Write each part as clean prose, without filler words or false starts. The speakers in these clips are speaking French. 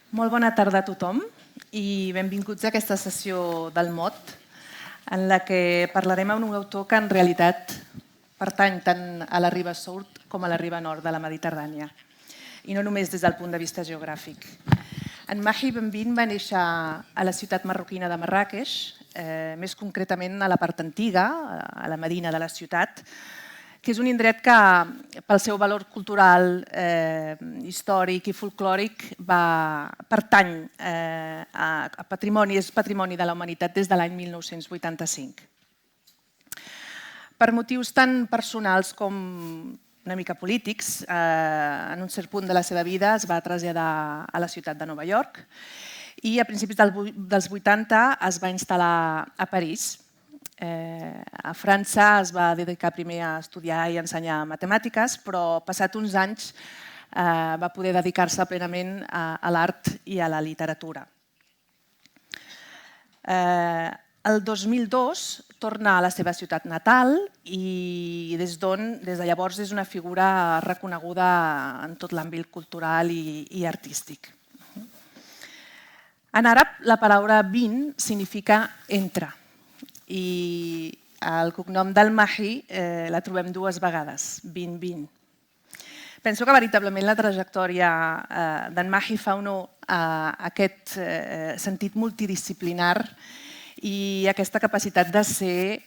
Molt bona tarda a tothom i benvinguts a aquesta sessió del MOT en la que parlarem amb un autor que en realitat pertany tant a la riba sud com a la riba nord de la Mediterrània i no només des del punt de vista geogràfic. En Mahi Benvin va néixer a la ciutat marroquina de Marràqueix, més concretament a la part antiga, a la Medina de la ciutat, que és un indret que, pel seu valor cultural, històric i folclòric, pertany a patrimoni, és patrimoni de la humanitat des de l'any 1985. Per motius tan personals com una mica polítics, en un cert punt de la seva vida es va traslladar a la ciutat de Nova York i a principis dels 80 es va instal·lar a París. A França es va dedicar primer a estudiar i ensenyar matemàtiques, però passat uns anys va poder dedicar-se plenament a l'art i a la literatura. El 2002 torna a la seva ciutat natal i des de llavors és una figura reconeguda en tot l'àmbit cultural i artístic. En àrab, la paraula bin significa entre. I el cognom del Mahi la trobem dues vegades, Bin. Penso que veritablement la trajectòria d'en Mahi fa honor a aquest sentit multidisciplinar i aquesta capacitat de ser,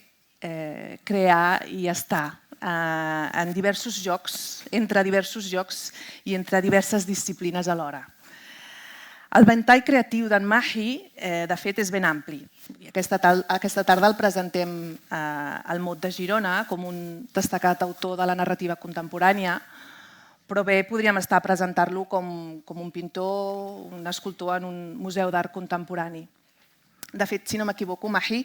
crear i estar en diversos llocs, entre diversos llocs i entre diverses disciplines alhora. El ventall creatiu d'en Mahi, de fet, és ben ampli. Aquesta tarda el presentem al MOT de Girona com un destacat autor de la narrativa contemporània, però bé podríem estar a presentar-lo com un pintor, un escultor en un museu d'art contemporani. De fet, si no m'equivoco, Mahi,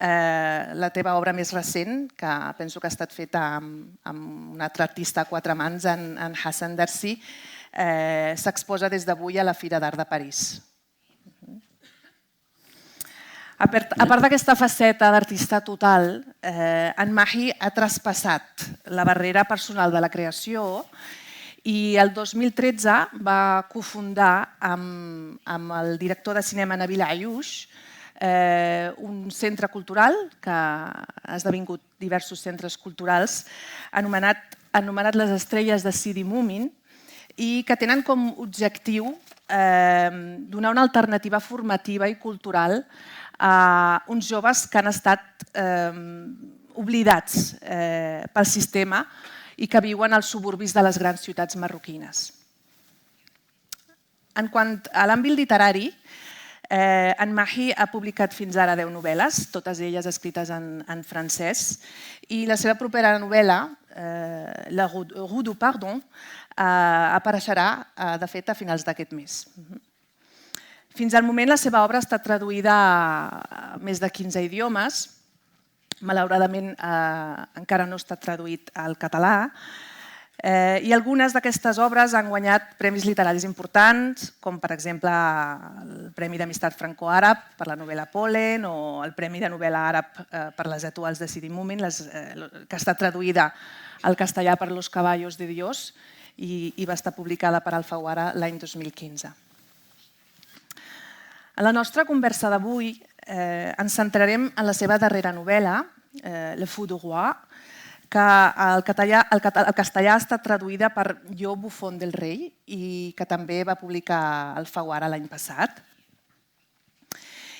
la teva obra més recent, que penso que ha estat feta amb un altre artista a quatre mans, en Hassan Darsi, s'exposa des d'avui a la Fira d'Art de París. A part d'aquesta faceta d'artista total, en Mahi ha traspassat la barrera personal de la creació i el 2013 va cofundar amb el director de cinema Nabil Ayouch un centre cultural que ha esdevingut diversos centres culturals anomenat Les Estrelles de Sidi Moomin i que tenen com objectiu donar una alternativa formativa i cultural a uns joves que han estat oblidats pel sistema i que viuen als suburbis de les grans ciutats marroquines. En quant a l'àmbit literari, en Mahi ha publicat fins ara 10 novel·les, totes elles escrites en francès, i la seva propera novel·la, La Rue du Pardon, apareixerà, de fet, a finals d'aquest mes. Fins al moment la seva obra ha estat traduïda a més de 15 idiomes. Malauradament encara no ha estat traduït al català. I algunes d'aquestes obres han guanyat premis literaris importants, com per exemple el Premi d'Amistat Franco-Àrab per la novel·la Pol·len o el Premi de novel·la àrab per les Étoiles de Sidi Moomin, que ha estat traduïda al castellà per Los caballos de Dios i va estar publicada per Alfaguara l'any 2015. En la nostra conversa d'avui ens centrarem en la seva darrera novel·la, Le Fou du Roi, que al castellà ha estat traduïda per Jo Buffon del Rei i que també va publicar Alfaguara l'any passat.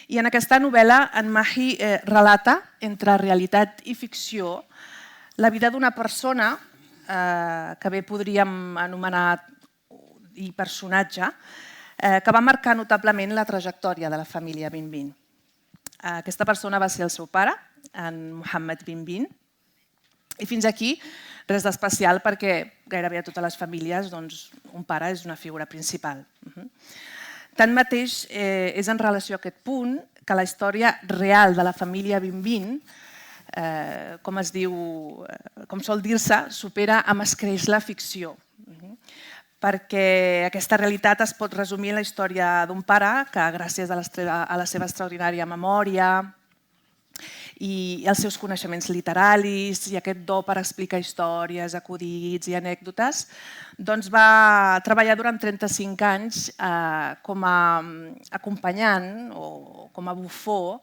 I en aquesta novel·la en Mahi relata, entre realitat i ficció, la vida d'una persona que bé podríem anomenar i personatge, que va marcar notablement la trajectòria de la família Benvin. Aquesta persona va ser el seu pare, en Mohammed Benvin, i fins aquí res d'especial perquè gairebé a totes les famílies un pare és una figura principal. Tanmateix, és en relació a aquest punt que la història real de la família Benvin, com sol dir-se, supera amb escreix la ficció. Perquè aquesta realitat es pot resumir en la història d'un pare que, gràcies a la seva extraordinària memòria i els seus coneixements literaris i aquest do per explicar històries, acudits i anècdotes, doncs va treballar durant 35 anys com a acompanyant o com a bufó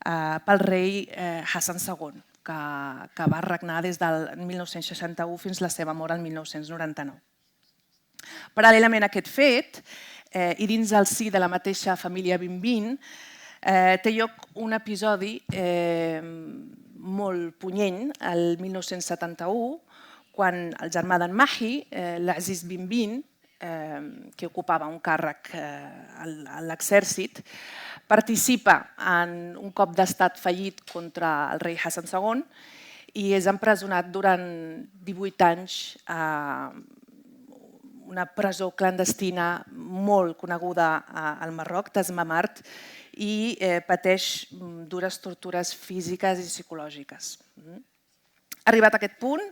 pel rei Hassan II, que va regnar des del 1961 fins a la seva mort el 1999. Paral·lelament a aquest fet, i dins el si de la mateixa família Bin Bin, té lloc un episodi molt punyent, el 1971, quan el germà d'en Mahi, l'Aziz Bin Bin, que ocupava un càrrec a l'exèrcit, participa en un cop d'estat fallit contra el rei Hassan II i és empresonat durant 18 anys a una presó clandestina molt coneguda al Marroc, Tasmamart, i pateix dures tortures físiques i psicològiques. Arribat a aquest punt,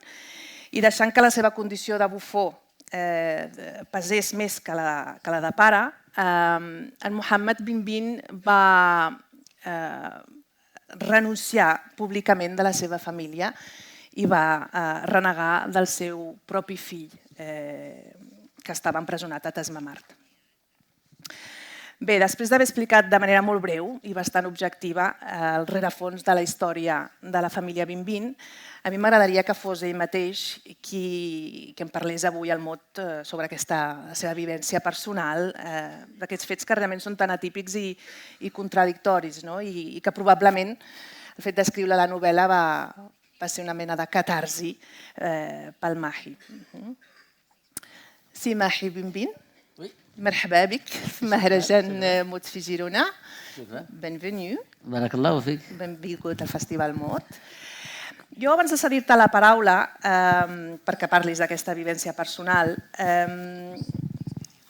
i deixant que la seva condició de bufó pesés més que la de pare, en Mohammed Bin Bin va renunciar públicament de la seva família i va renegar del seu propi fill, que estava empresonat a Tasmamart. Bé, després d'haver explicat de manera molt breu i bastant objectiva el rerefons de la història de la família Bin Bin, a mi m'agradaria que fos ell mateix qui em parlés avui al mot sobre la seva vivència personal, d'aquests fets que realment són tan atípics i contradictoris, i que probablement el fet d'escriure la novel·la va ser una mena de catarsi pel Mahi. Sí, Mahi Bin Bin. مرحبا بك في مهرجان موت في جيرونا. Bienvenue. بارك الله فيك. Benvingut al Festival Mot. Jo, abans de cedir-te la paraula perquè parlis d'aquesta vivència personal,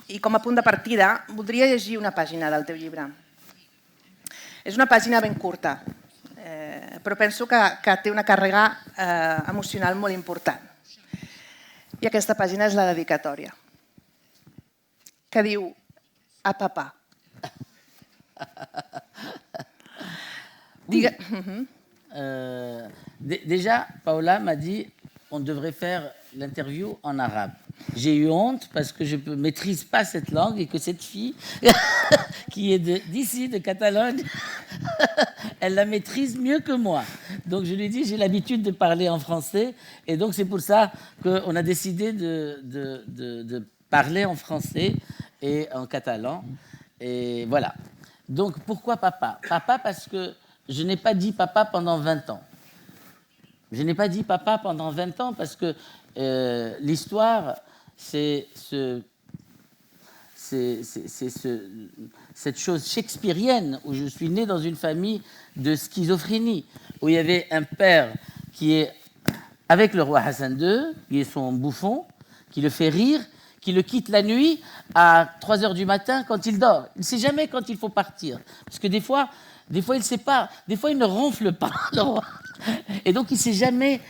i com a punt de partida, voldria llegir una pàgina del teu llibre. És una pàgina ben curta, però penso que té una càrrega emocional molt important. I aquesta pàgina és la dedicatòria, que diu a papà. Déjà, Paola m'a dit on devrait faire l'interview en arabe. J'ai eu honte parce que je ne maîtrise pas cette langue et que cette fille, qui est d'ici, de Catalogne, elle la maîtrise mieux que moi. Donc je lui ai dit, j'ai l'habitude de parler en français et donc c'est pour ça qu'on a décidé de parler en français et en catalan. Et voilà. Donc pourquoi papa? Papa parce que je n'ai pas dit papa pendant 20 ans. Je n'ai pas dit papa pendant 20 ans parce que l'histoire, c'est cette chose shakespearienne où je suis né dans une famille de schizophrénie, où il y avait un père qui est avec le roi Hassan II, qui est son bouffon, qui le fait rire, qui le quitte la nuit à 3 heures du matin quand il dort. Il ne sait jamais quand il faut partir. Parce que des fois il ne sait pas, des fois il ne ronfle pas, le roi. Et donc il ne sait jamais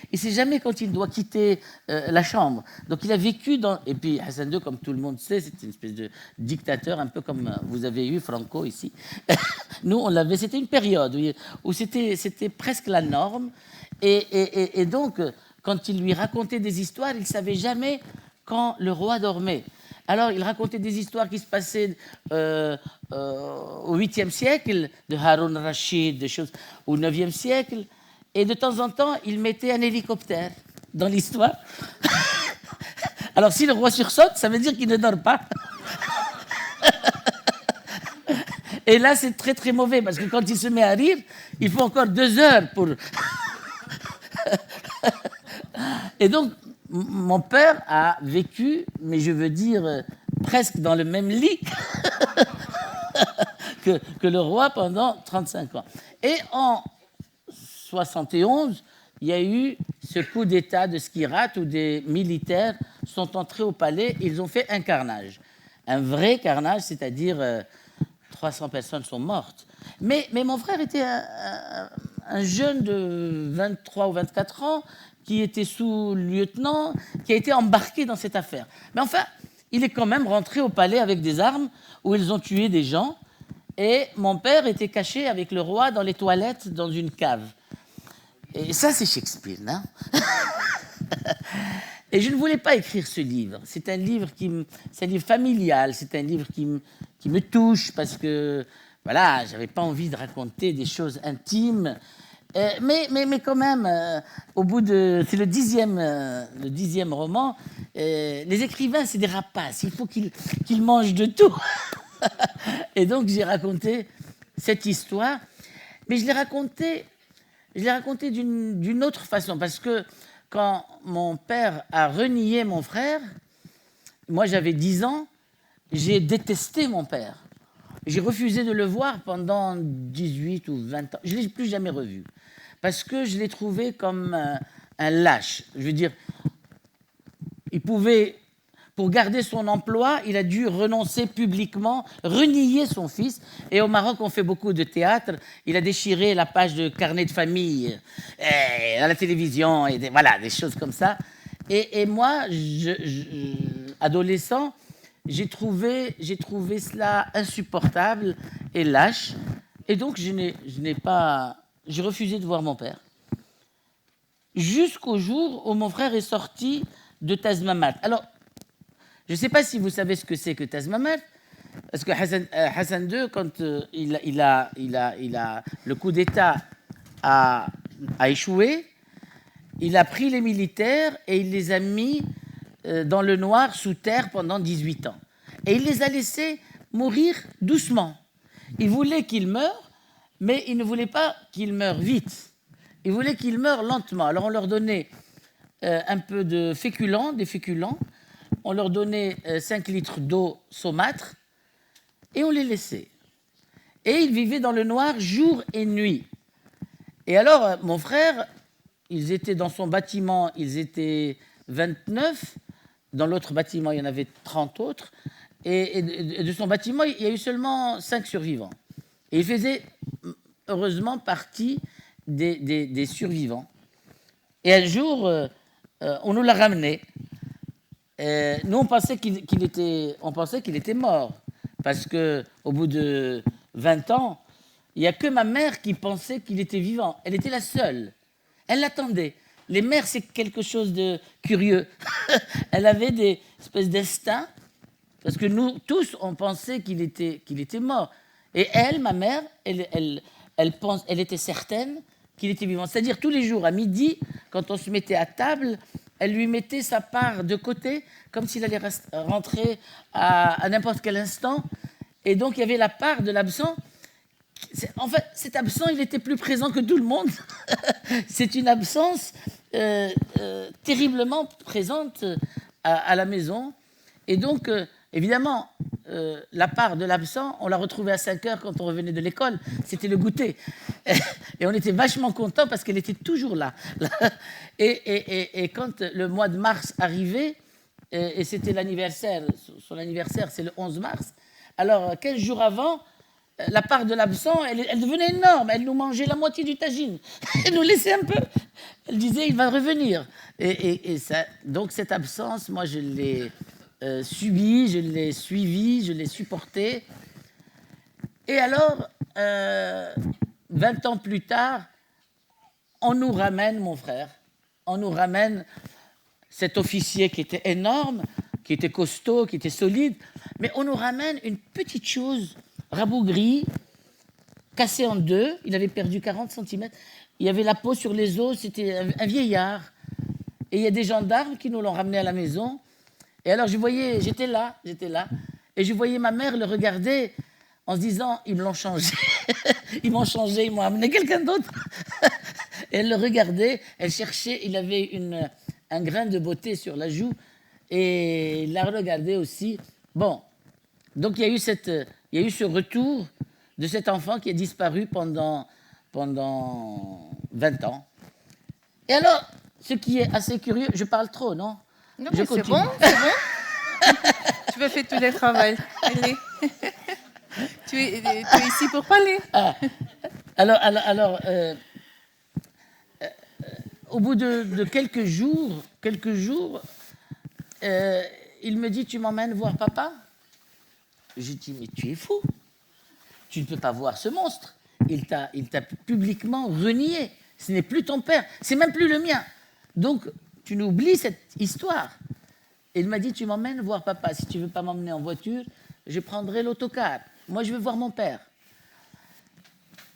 quand il doit quitter la chambre. Donc il a vécu dans... Et puis Hassan II, comme tout le monde sait, c'est une espèce de dictateur, un peu comme vous avez eu Franco ici. Nous, on l'avait, c'était une période où c'était presque la norme. Et donc, quand il lui racontait des histoires, il ne savait jamais quand le roi dormait. Alors, il racontait des histoires qui se passaient au 8e siècle, de Haroun Rachid, des choses, au 9e siècle. Et de temps en temps, il mettait un hélicoptère dans l'histoire. Alors, si le roi sursaute, ça veut dire qu'il ne dort pas. Et là, c'est très, très mauvais, parce que quand il se met à rire, il faut encore 2 heures pour... Et donc, mon père a vécu, mais je veux dire, presque dans le même lit que le roi pendant 35 ans. Et en 71, il y a eu ce coup d'État de Skirat où des militaires sont entrés au palais. Ils ont fait un carnage. Un vrai carnage, c'est-à-dire 300 personnes sont mortes. Mais mon frère était un jeune de 23 ou 24 ans qui était sous-lieutenant, qui a été embarqué dans cette affaire. Mais enfin, il est quand même rentré au palais avec des armes où ils ont tué des gens. Et mon père était caché avec le roi dans les toilettes dans une cave. Et ça, c'est Shakespeare, non? Et je ne voulais pas écrire ce livre. C'est un livre c'est un livre familial, c'est un livre qui me touche parce que, voilà, j'avais pas envie de raconter des choses intimes. Mais quand même, au bout de... C'est le dixième roman. Les écrivains, c'est des rapaces. Il faut qu'ils mangent de tout. Et donc, j'ai raconté cette histoire. Mais je l'ai racontée d'une autre façon. Parce que quand mon père a renié mon frère, moi, j'avais 10 ans, j'ai détesté mon père. J'ai refusé de le voir pendant 18 ou 20 ans. Je ne l'ai plus jamais revu. Parce que je l'ai trouvé comme un lâche. Je veux dire, pour garder son emploi, il a dû renoncer publiquement, renier son fils. Et au Maroc, on fait beaucoup de théâtre. Il a déchiré la page de carnet de famille à la télévision, et voilà, des choses comme ça. Et moi, adolescent, j'ai trouvé cela insupportable et lâche. Et donc, j'ai refusé de voir mon père. Jusqu'au jour où mon frère est sorti de Tazmamat. Alors, je ne sais pas si vous savez ce que c'est que Tazmamat, parce que Hassan II, quand le coup d'État a échoué, il a pris les militaires et il les a mis dans le noir, sous terre, pendant 18 ans. Et il les a laissés mourir doucement. Il voulait qu'ils meurent, mais il ne voulait pas qu'ils meurent vite. Il voulait qu'ils meurent lentement. Alors on leur donnait un peu de féculents, des féculents. On leur donnait 5 litres d'eau saumâtre et on les laissait. Et ils vivaient dans le noir jour et nuit. Et alors, mon frère, ils étaient dans son bâtiment, ils étaient 29. Dans l'autre bâtiment, il y en avait 30 autres. Et de son bâtiment, il y a eu seulement 5 survivants. Et il faisait, heureusement, partie des survivants. Et un jour, on nous l'a ramené. Nous, on pensait qu'il était mort. Parce qu'au bout de 20 ans, il n'y a que ma mère qui pensait qu'il était vivant. Elle était la seule. Elle l'attendait. Les mères, c'est quelque chose de curieux. Elle avait des espèces d'instincts. Parce que nous, tous, on pensait qu'il était mort. Et elle, ma mère, elle était certaine qu'il était vivant. C'est-à-dire, tous les jours, à midi, quand on se mettait à table, elle lui mettait sa part de côté, comme s'il allait rentrer à n'importe quel instant. Et donc, il y avait la part de l'absent. En fait, cet absent, il était plus présent que tout le monde. C'est une absence terriblement présente à la maison. Et donc, évidemment, la part de l'absent, on la retrouvait à 5 heures quand on revenait de l'école. C'était le goûter. Et on était vachement contents parce qu'elle était toujours là. Et quand le mois de mars arrivait, et c'était l'anniversaire, son anniversaire, c'est le 11 mars, alors 15 jours avant, la part de l'absent, elle devenait énorme. Elle nous mangeait la moitié du tagine. Elle nous laissait un peu. Elle disait, il va revenir. Et ça, donc cette absence, moi, je l'ai subie, je l'ai suivie, je l'ai supportée. Et alors, 20 ans plus tard, on nous ramène, mon frère, on nous ramène cet officier qui était énorme, qui était costaud, qui était solide, mais on nous ramène une petite chose rabougrie, cassé en deux. Il avait perdu 40 cm. Il y avait la peau sur les os. C'était un vieillard. Et il y a des gendarmes qui nous l'ont ramené à la maison. Et alors, j'étais là. Et je voyais ma mère le regarder en se disant, ils me l'ont changé. Ils m'ont changé, ils m'ont amené quelqu'un d'autre. Et elle le regardait. Elle cherchait. Il avait un grain de beauté sur la joue. Et il la regardait aussi. Bon. Donc, il y a eu ce retour de cet enfant qui a disparu pendant 20 ans. Et alors, ce qui est assez curieux, je parle trop, non? Non, mais c'est bon. Tu vas faire tout le travail. Allez. Tu es ici pour parler. Ah. Alors au bout de quelques jours, il me dit, tu m'emmènes voir papa? J'ai dit, mais tu es fou. Tu ne peux pas voir ce monstre. Il t'a publiquement renié. Ce n'est plus ton père, c'est même plus le mien. Donc, tu n'oublies cette histoire. Et il m'a dit, tu m'emmènes voir papa. Si tu ne veux pas m'emmener en voiture, je prendrai l'autocar. Moi, je veux voir mon père.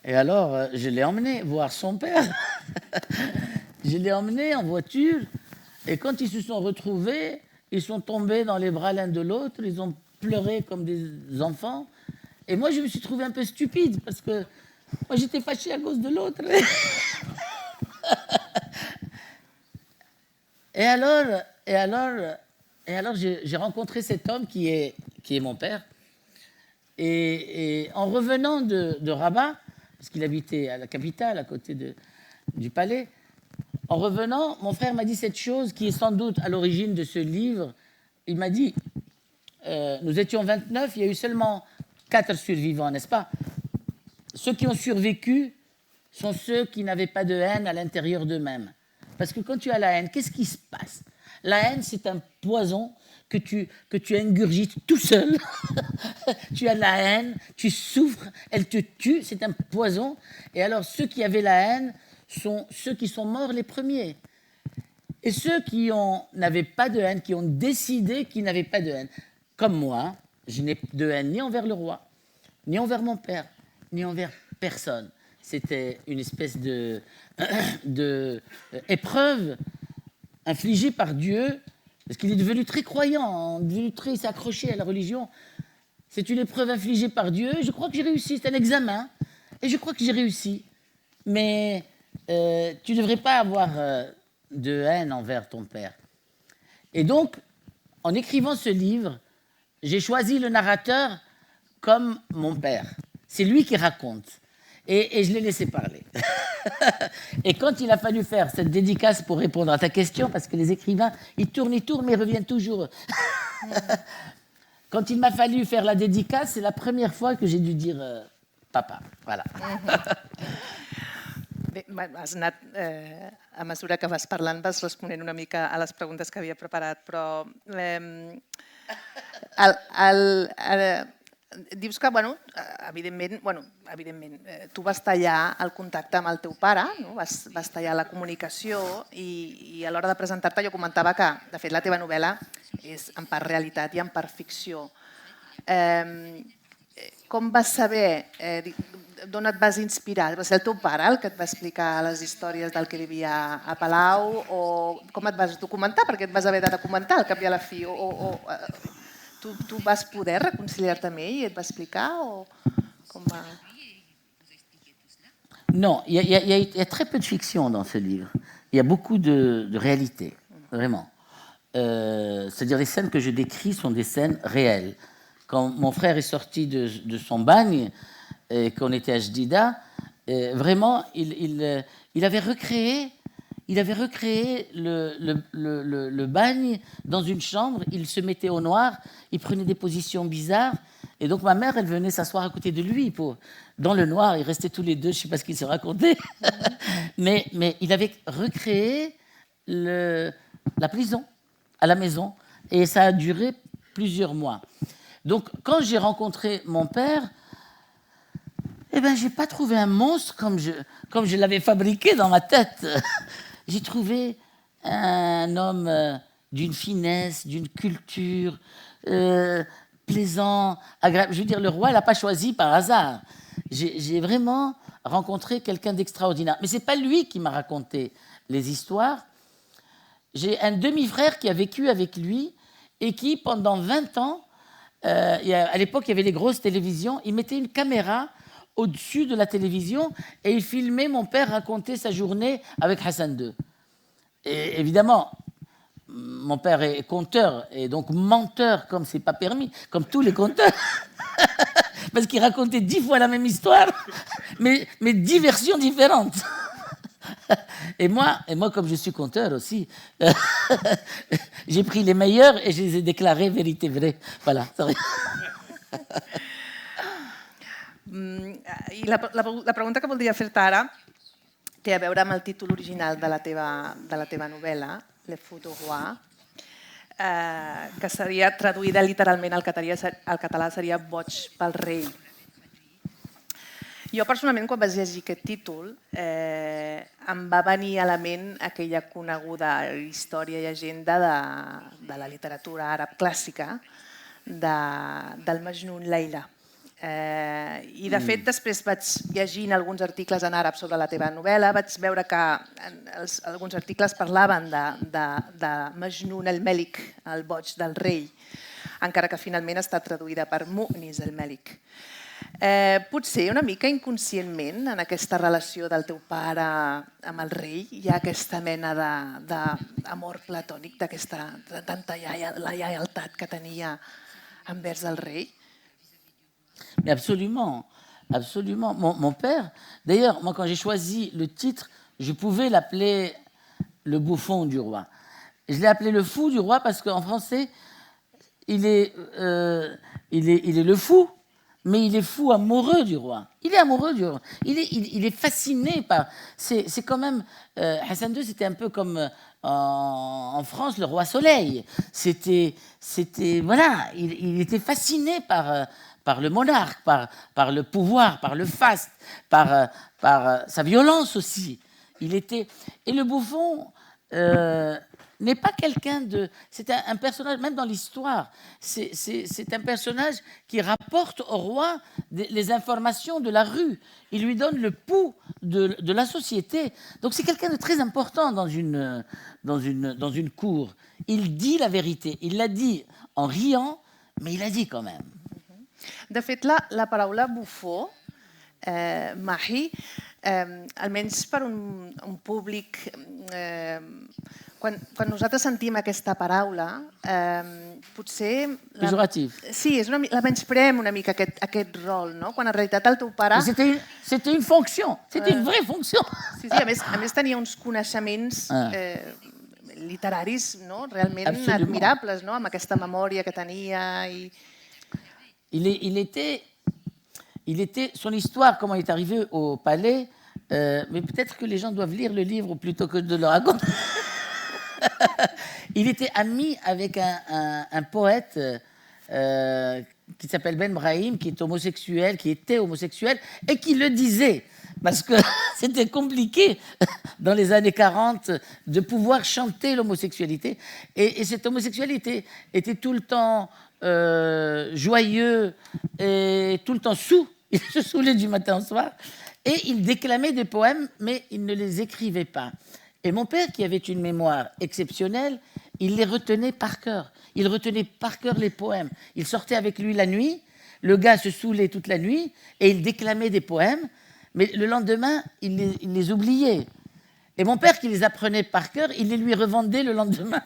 Et alors, je l'ai emmené voir son père. Je l'ai emmené en voiture. Et quand ils se sont retrouvés, ils sont tombés dans les bras l'un de l'autre. Ils ont pleuré comme des enfants. Et moi, je me suis trouvé un peu stupide parce que moi, j'étais fâché à cause de l'autre. Et alors, j'ai rencontré cet homme qui est mon père. Et en revenant de Rabat, parce qu'il habitait à la capitale, à côté du palais, en revenant, mon frère m'a dit cette chose qui est sans doute à l'origine de ce livre. Il m'a dit, nous étions 29, il y a eu seulement 4 survivants, n'est-ce pas? Ceux qui ont survécu sont ceux qui n'avaient pas de haine à l'intérieur d'eux-mêmes. Parce que quand tu as la haine, qu'est-ce qui se passe? La haine, c'est un poison que tu ingurgites tout seul. Tu as de la haine, tu souffres, elle te tue, c'est un poison. Et alors, ceux qui avaient la haine sont ceux qui sont morts les premiers. Et ceux qui n'avaient pas de haine, qui ont décidé qu'ils n'avaient pas de haine, comme moi, je n'ai de haine ni envers le roi, ni envers mon père, ni envers personne. C'était une espèce de épreuve infligée par Dieu, parce qu'il est devenu très croyant, devenu très accroché à la religion. C'est une épreuve infligée par Dieu. Je crois que j'ai réussi. C'est un examen. Et je crois que j'ai réussi. Mais tu ne devrais pas avoir de haine envers ton père. Et donc, en écrivant ce livre, j'ai choisi le narrateur comme mon père. C'est lui qui raconte. Et je l'ai laissé parler. Et quand il a fallu faire cette dédicace pour répondre à ta question, parce que les écrivains, ils tournent, mais ils reviennent toujours. Quand il m'a fallu faire la dédicace, c'est la première fois que j'ai dû dire papa. Voilà. Bé, has anat, a mesura que vas parlant, vas responent una mica a les preguntes que havia preparat, però dius que, evidentment, tu vas tallar el contacte amb el teu pare, no? Vas tallar la comunicació i a l'hora de presentar-te jo comentava que, de fet, la teva novel·la és en part realitat i en part ficció. Com vas saber, d'on et vas inspirar? Va ser el teu pare el que et va explicar les històries del que hi havia a Palau o com et vas documentar? Perquè et vas haver de documentar al cap i a la fi? Tu vas poder reconciliar-te amb ell i et va explicar? Non, il y a très peu de fiction dans ce livre. Il y a beaucoup de réalité, vraiment. C'est-à-dire les scènes que je décris sont des scènes réelles. Quand mon frère est sorti de son bagne, et qu'on était à Jdida, vraiment, il avait recréé le bagne dans une chambre. Il se mettait au noir, il prenait des positions bizarres. Et donc ma mère, elle venait s'asseoir à côté de lui dans le noir. Ils restaient tous les deux, je ne sais pas ce qu'ils se racontaient. mais il avait recréé la prison à la maison. Et ça a duré plusieurs mois. Donc quand j'ai rencontré mon père, je n'ai pas trouvé un monstre comme je l'avais fabriqué dans ma tête. J'ai trouvé un homme d'une finesse, d'une culture, plaisant, agréable. Je veux dire, le roi, il n'a pas choisi par hasard. J'ai vraiment rencontré quelqu'un d'extraordinaire. Mais ce n'est pas lui qui m'a raconté les histoires. J'ai un demi-frère qui a vécu avec lui et qui, pendant 20 ans, à l'époque, il y avait les grosses télévisions, il mettait une caméra au-dessus de la télévision et il filmait mon père raconter sa journée avec Hassan II. Et évidemment, mon père est conteur et donc menteur comme c'est pas permis, comme tous les conteurs, parce qu'il racontait 10 fois la même histoire, mais 10 versions différentes. Et moi, comme je suis conteur aussi, j'ai pris les meilleurs et je les ai déclarés vérité vraie. Voilà. I la pregunta que voldria fer-te ara té a veure amb el títol original de la teva novel·la, Le Fou du Roi, que seria traduïda literalment al català seria Boig pel rei. Jo personalment quan vaig llegir aquest títol em va venir a la ment aquella coneguda història i agenda de la literatura àrab clàssica del Majnun Leila. I de fet després vaig llegint alguns articles en àrab sobre la teva novel·la, vaig veure que alguns articles parlaven de Majnun el-Melik, el boig del rei, encara que finalment està traduïda per Mu'nis el-Melik. Potser una mica inconscientment en aquesta relació del teu pare amb el rei hi ha aquesta mena d'amor platònic, de tanta la lleialtat que tenia envers el rei. Mais absolument, absolument. Mon père, d'ailleurs, moi quand j'ai choisi le titre, je pouvais l'appeler le bouffon du roi. Je l'ai appelé le fou du roi parce qu'en français, il est le fou, mais il est fou amoureux du roi. Il est amoureux du roi. Il est fasciné par... C'est quand même... Hassan II, c'était un peu comme en France, le roi Soleil. Voilà, il était fasciné par le monarque, par le pouvoir, par le faste, par sa violence aussi. Et le bouffon n'est pas quelqu'un de... C'est un personnage, même dans l'histoire, c'est un personnage qui rapporte au roi les informations de la rue. Il lui donne le pouls de la société. Donc c'est quelqu'un de très important dans une cour. Il dit la vérité. Il l'a dit en riant, mais il l'a dit quand même. De fet, la paraula bufó, mahi, almenys per un públic, quan nosaltres sentim aquesta paraula, potser... Pejoratif. Sí, la menyspreem una mica aquest rol, no? Quan en realitat el teu pare... C'était une fonction, c'était une vraie fonction. Sí, a més tenia uns coneixements literaris realment admirables, amb aquesta memòria que tenia i... Il était, son histoire, comment il est arrivé au palais, mais peut-être que les gens doivent lire le livre plutôt que de le raconter. Il était ami avec un poète qui s'appelle Ben Brahim, qui est homosexuel, qui était homosexuel, et qui le disait, parce que c'était compliqué dans les années 40 de pouvoir chanter l'homosexualité. Et cette homosexualité était tout le temps... joyeux et tout le temps saoul. Il se saoulait du matin au soir. Et il déclamait des poèmes, mais il ne les écrivait pas. Et mon père, qui avait une mémoire exceptionnelle, il les retenait par cœur. Il retenait par cœur les poèmes. Il sortait avec lui la nuit, le gars se saoulait toute la nuit, et il déclamait des poèmes, mais le lendemain, il les oubliait. Et mon père, qui les apprenait par cœur, il les lui revendait le lendemain.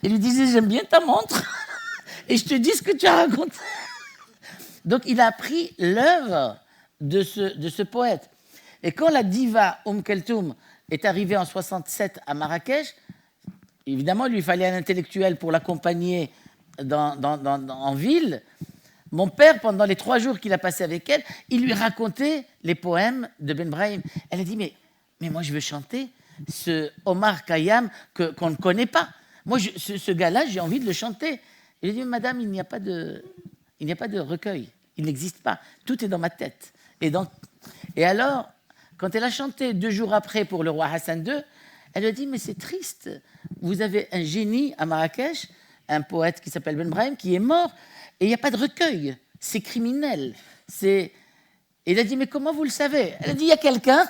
Il lui disait, j'aime bien ta montre, et je te dis ce que tu as raconté. Donc il a appris l'œuvre de ce poète. Et quand la diva Keltoum est arrivée en 67 à Marrakech, évidemment, il lui fallait un intellectuel pour l'accompagner en ville. Mon père, pendant les 3 jours qu'il a passé avec elle, il lui racontait les poèmes de Ben Brahim. Elle a dit, mais moi je veux chanter ce Omar Khayyam qu'on ne connaît pas. Moi, ce gars-là, j'ai envie de le chanter. Il a dit, madame, il n'y a pas de recueil. Il n'existe pas. Tout est dans ma tête. Et alors, quand elle a chanté 2 jours après pour le roi Hassan II, elle a dit, mais c'est triste. Vous avez un génie à Marrakech, un poète qui s'appelle Ben Brahim, qui est mort, et il n'y a pas de recueil. C'est criminel. Et il a dit, mais comment vous le savez? Elle a dit, il y a quelqu'un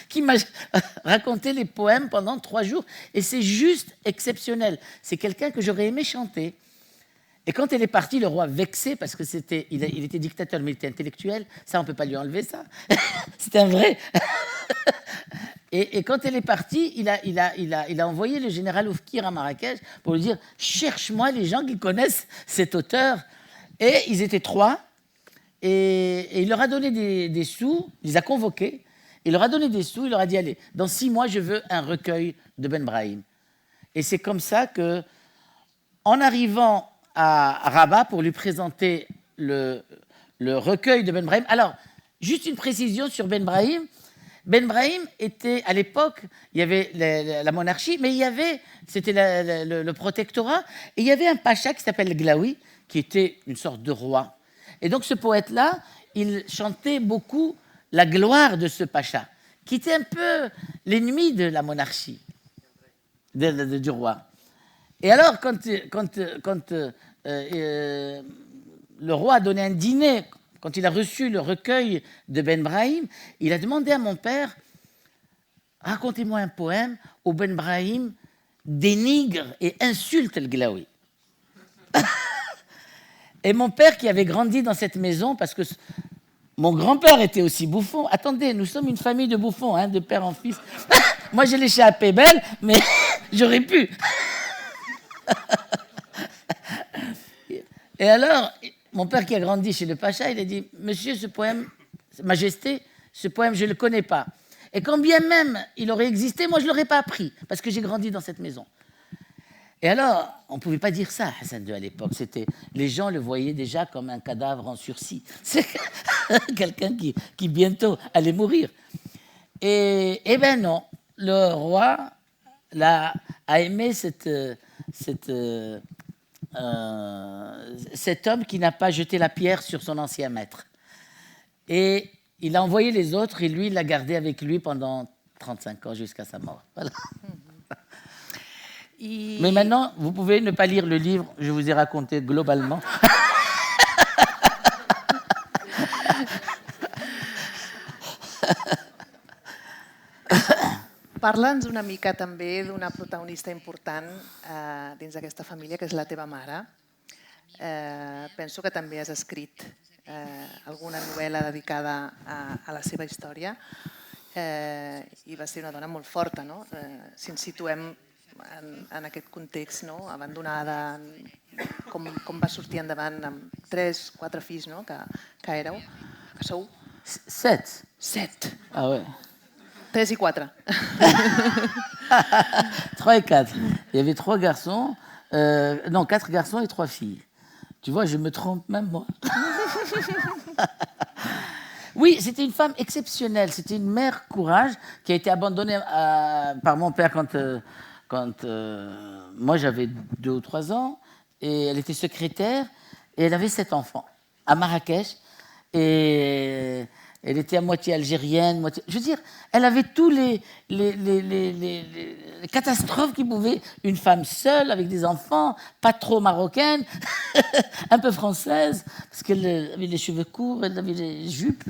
qui m'a raconté les poèmes pendant 3 jours, et c'est juste exceptionnel. C'est quelqu'un que j'aurais aimé chanter. Et quand elle est partie, le roi vexé, parce que il était dictateur, mais il était intellectuel, ça on ne peut pas lui enlever ça. C'était un vrai. Et quand elle est partie, il a envoyé le général Oufkir à Marrakech pour lui dire, cherche-moi les gens qui connaissent cet auteur. Et ils étaient 3. Et il leur a donné des sous, il les a convoqués, il leur a donné des sous, il leur a dit, allez, dans 6 mois, je veux un recueil de Ben Brahim. Et c'est comme ça que, en arrivant à Rabat pour lui présenter le recueil de Ben Brahim, alors, juste une précision sur Ben Brahim. Ben Brahim était, à l'époque, il y avait la monarchie, mais c'était le protectorat, et il y avait un pacha qui s'appelle Glaoui, qui était une sorte de roi. Et donc ce poète-là, il chantait beaucoup la gloire de ce pacha, qui était un peu l'ennemi de la monarchie, du roi. Et alors, quand le roi a donné un dîner, quand il a reçu le recueil de Ben Brahim, il a demandé à mon père, racontez-moi un poème où Ben Brahim dénigre et insulte le Glaoui. Et mon père, qui avait grandi dans cette maison, parce que mon grand-père était aussi bouffon. Attendez, nous sommes une famille de bouffons, hein, de père en fils. Moi, je l'ai échappé belle, mais j'aurais pu. Et alors, mon père qui a grandi chez le Pacha, il a dit, monsieur, ce poème, Majesté, ce poème, je ne le connais pas. Et quand bien même il aurait existé, moi, je ne l'aurais pas appris, parce que j'ai grandi dans cette maison. Et alors, on ne pouvait pas dire ça, Hassan II, à l'époque. Les gens le voyaient déjà comme un cadavre en sursis. C'est quelqu'un qui bientôt allait mourir. Et ben non, le roi a aimé cet homme qui n'a pas jeté la pierre sur son ancien maître. Et il a envoyé les autres et lui, il l'a gardé avec lui pendant 35 ans jusqu'à sa mort. Voilà. Mais maintenant, vous pouvez ne pas lire le livre, je vous ai raconté globalement. Parla'ns una mica també d'una protagonista important dins d'aquesta família, que és la teva mare. Penso que també has escrit alguna novel·la dedicada a la seva història i va ser una dona molt forta, no? Si ens situem en aquest context, no? Abandonada, com va sortir endavant amb 3, 4 fills, no? Que éreu, que sou? 7. 7. Ah ouais. 3 et 4. 3 et 4. Il y avait 3 garçons, non, 4 garçons et 3 filles. Tu vois, je me trompe même moi. Oui, c'était une femme exceptionnelle. C'était une mère courage qui a été abandonnée par mon père quand moi j'avais 2 ou 3 ans. Et elle était secrétaire et elle avait 7 enfants à Marrakech. Et elle était à moitié algérienne, moitié... Je veux dire, elle avait tous les catastrophes qui pouvaient... Une femme seule, avec des enfants, pas trop marocaine, un peu française, parce qu'elle avait les cheveux courts, elle avait les jupes.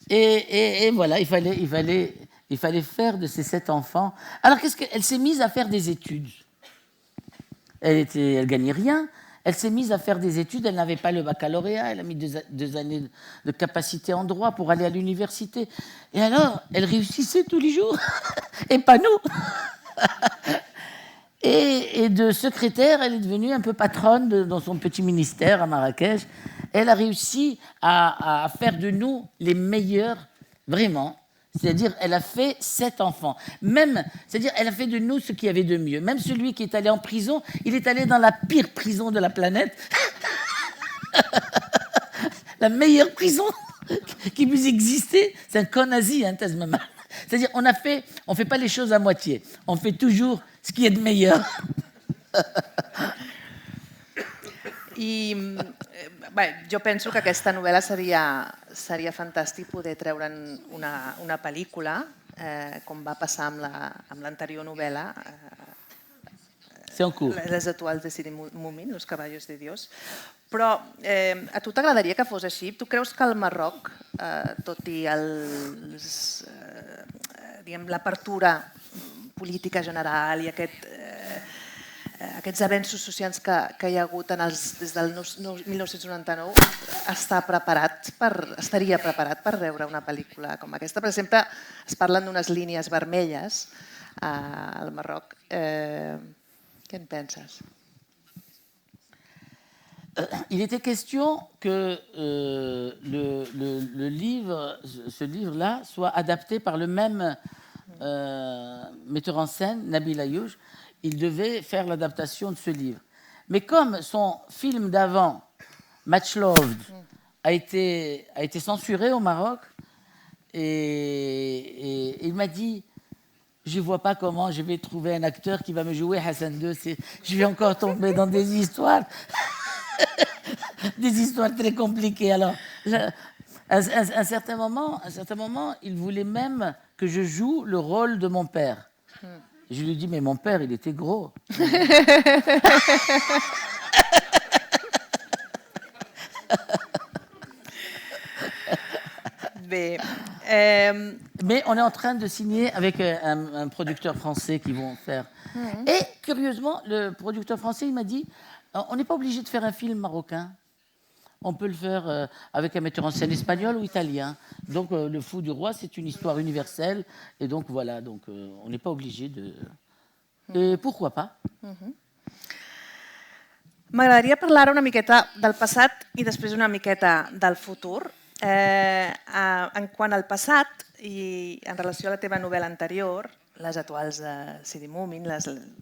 Et voilà, il fallait faire de ces 7 enfants... Alors, elle s'est mise à faire des études. Elle gagnait rien. Elle s'est mise à faire des études, elle n'avait pas le baccalauréat, elle a mis 2 années de capacité en droit pour aller à l'université. Et alors, elle réussissait tous les jours, et pas nous. Et de secrétaire, elle est devenue un peu patronne dans son petit ministère à Marrakech. Elle a réussi à faire de nous les meilleurs, vraiment. C'est-à-dire, elle a fait 7 enfants. C'est-à-dire, elle a fait de nous ce qu'il y avait de mieux. Même celui qui est allé en prison, il est allé dans la pire prison de la planète. La meilleure prison qui puisse exister, c'est un camp nazi, hein, Tazmama. C'est-à-dire, on fait pas les choses à moitié. On fait toujours ce qui est de meilleur. I bé, jo penso que aquesta novel·la seria fantàstic poder treure'n una pel·lícula, com va passar amb l'anterior novel·la, Les étoiles de Sidi Moumin, Los caballos de Dios. Però a tu t'agradaria que fos així? Tu creus que el Marroc, tot i l'apertura política general i aquests avenços socials que hi ha hagut des del 1999, estaria preparat per veure una pel·lícula com aquesta? Per exemple, es parlen d'unes línies vermelles al Marroc. Què en penses? Il était question que ce livre-là soit adapté par le même metteur en scène, Nabil Ayouch. Il devait faire l'adaptation de ce livre. Mais comme son film d'avant, Match Loved, a été censuré au Maroc, et il m'a dit, je ne vois pas comment je vais trouver un acteur qui va me jouer Hassan II. Je vais encore tomber dans des histoires, des histoires très compliquées. Alors, À un certain moment, il voulait même que je joue le rôle de mon père. Je lui dis, mais mon père, il était gros. Bé, Mais on est en train de signer avec un producteur français qui vont faire. Et curieusement, le producteur français, il m'a dit, on n'est pas obligé de faire un film marocain. On peut le faire avec un metteur en scène espagnol ou italien. Donc, Le Fou du Roi, c'est une histoire universelle. Et donc, voilà, donc, on n'est pas obligé de... Et pourquoi pas? m'agradaria parlar una miqueta del passat i després una miqueta del futur. En quant al passat, i en relació a la teva novel·la anterior, Les atuals de Sidi Mumin,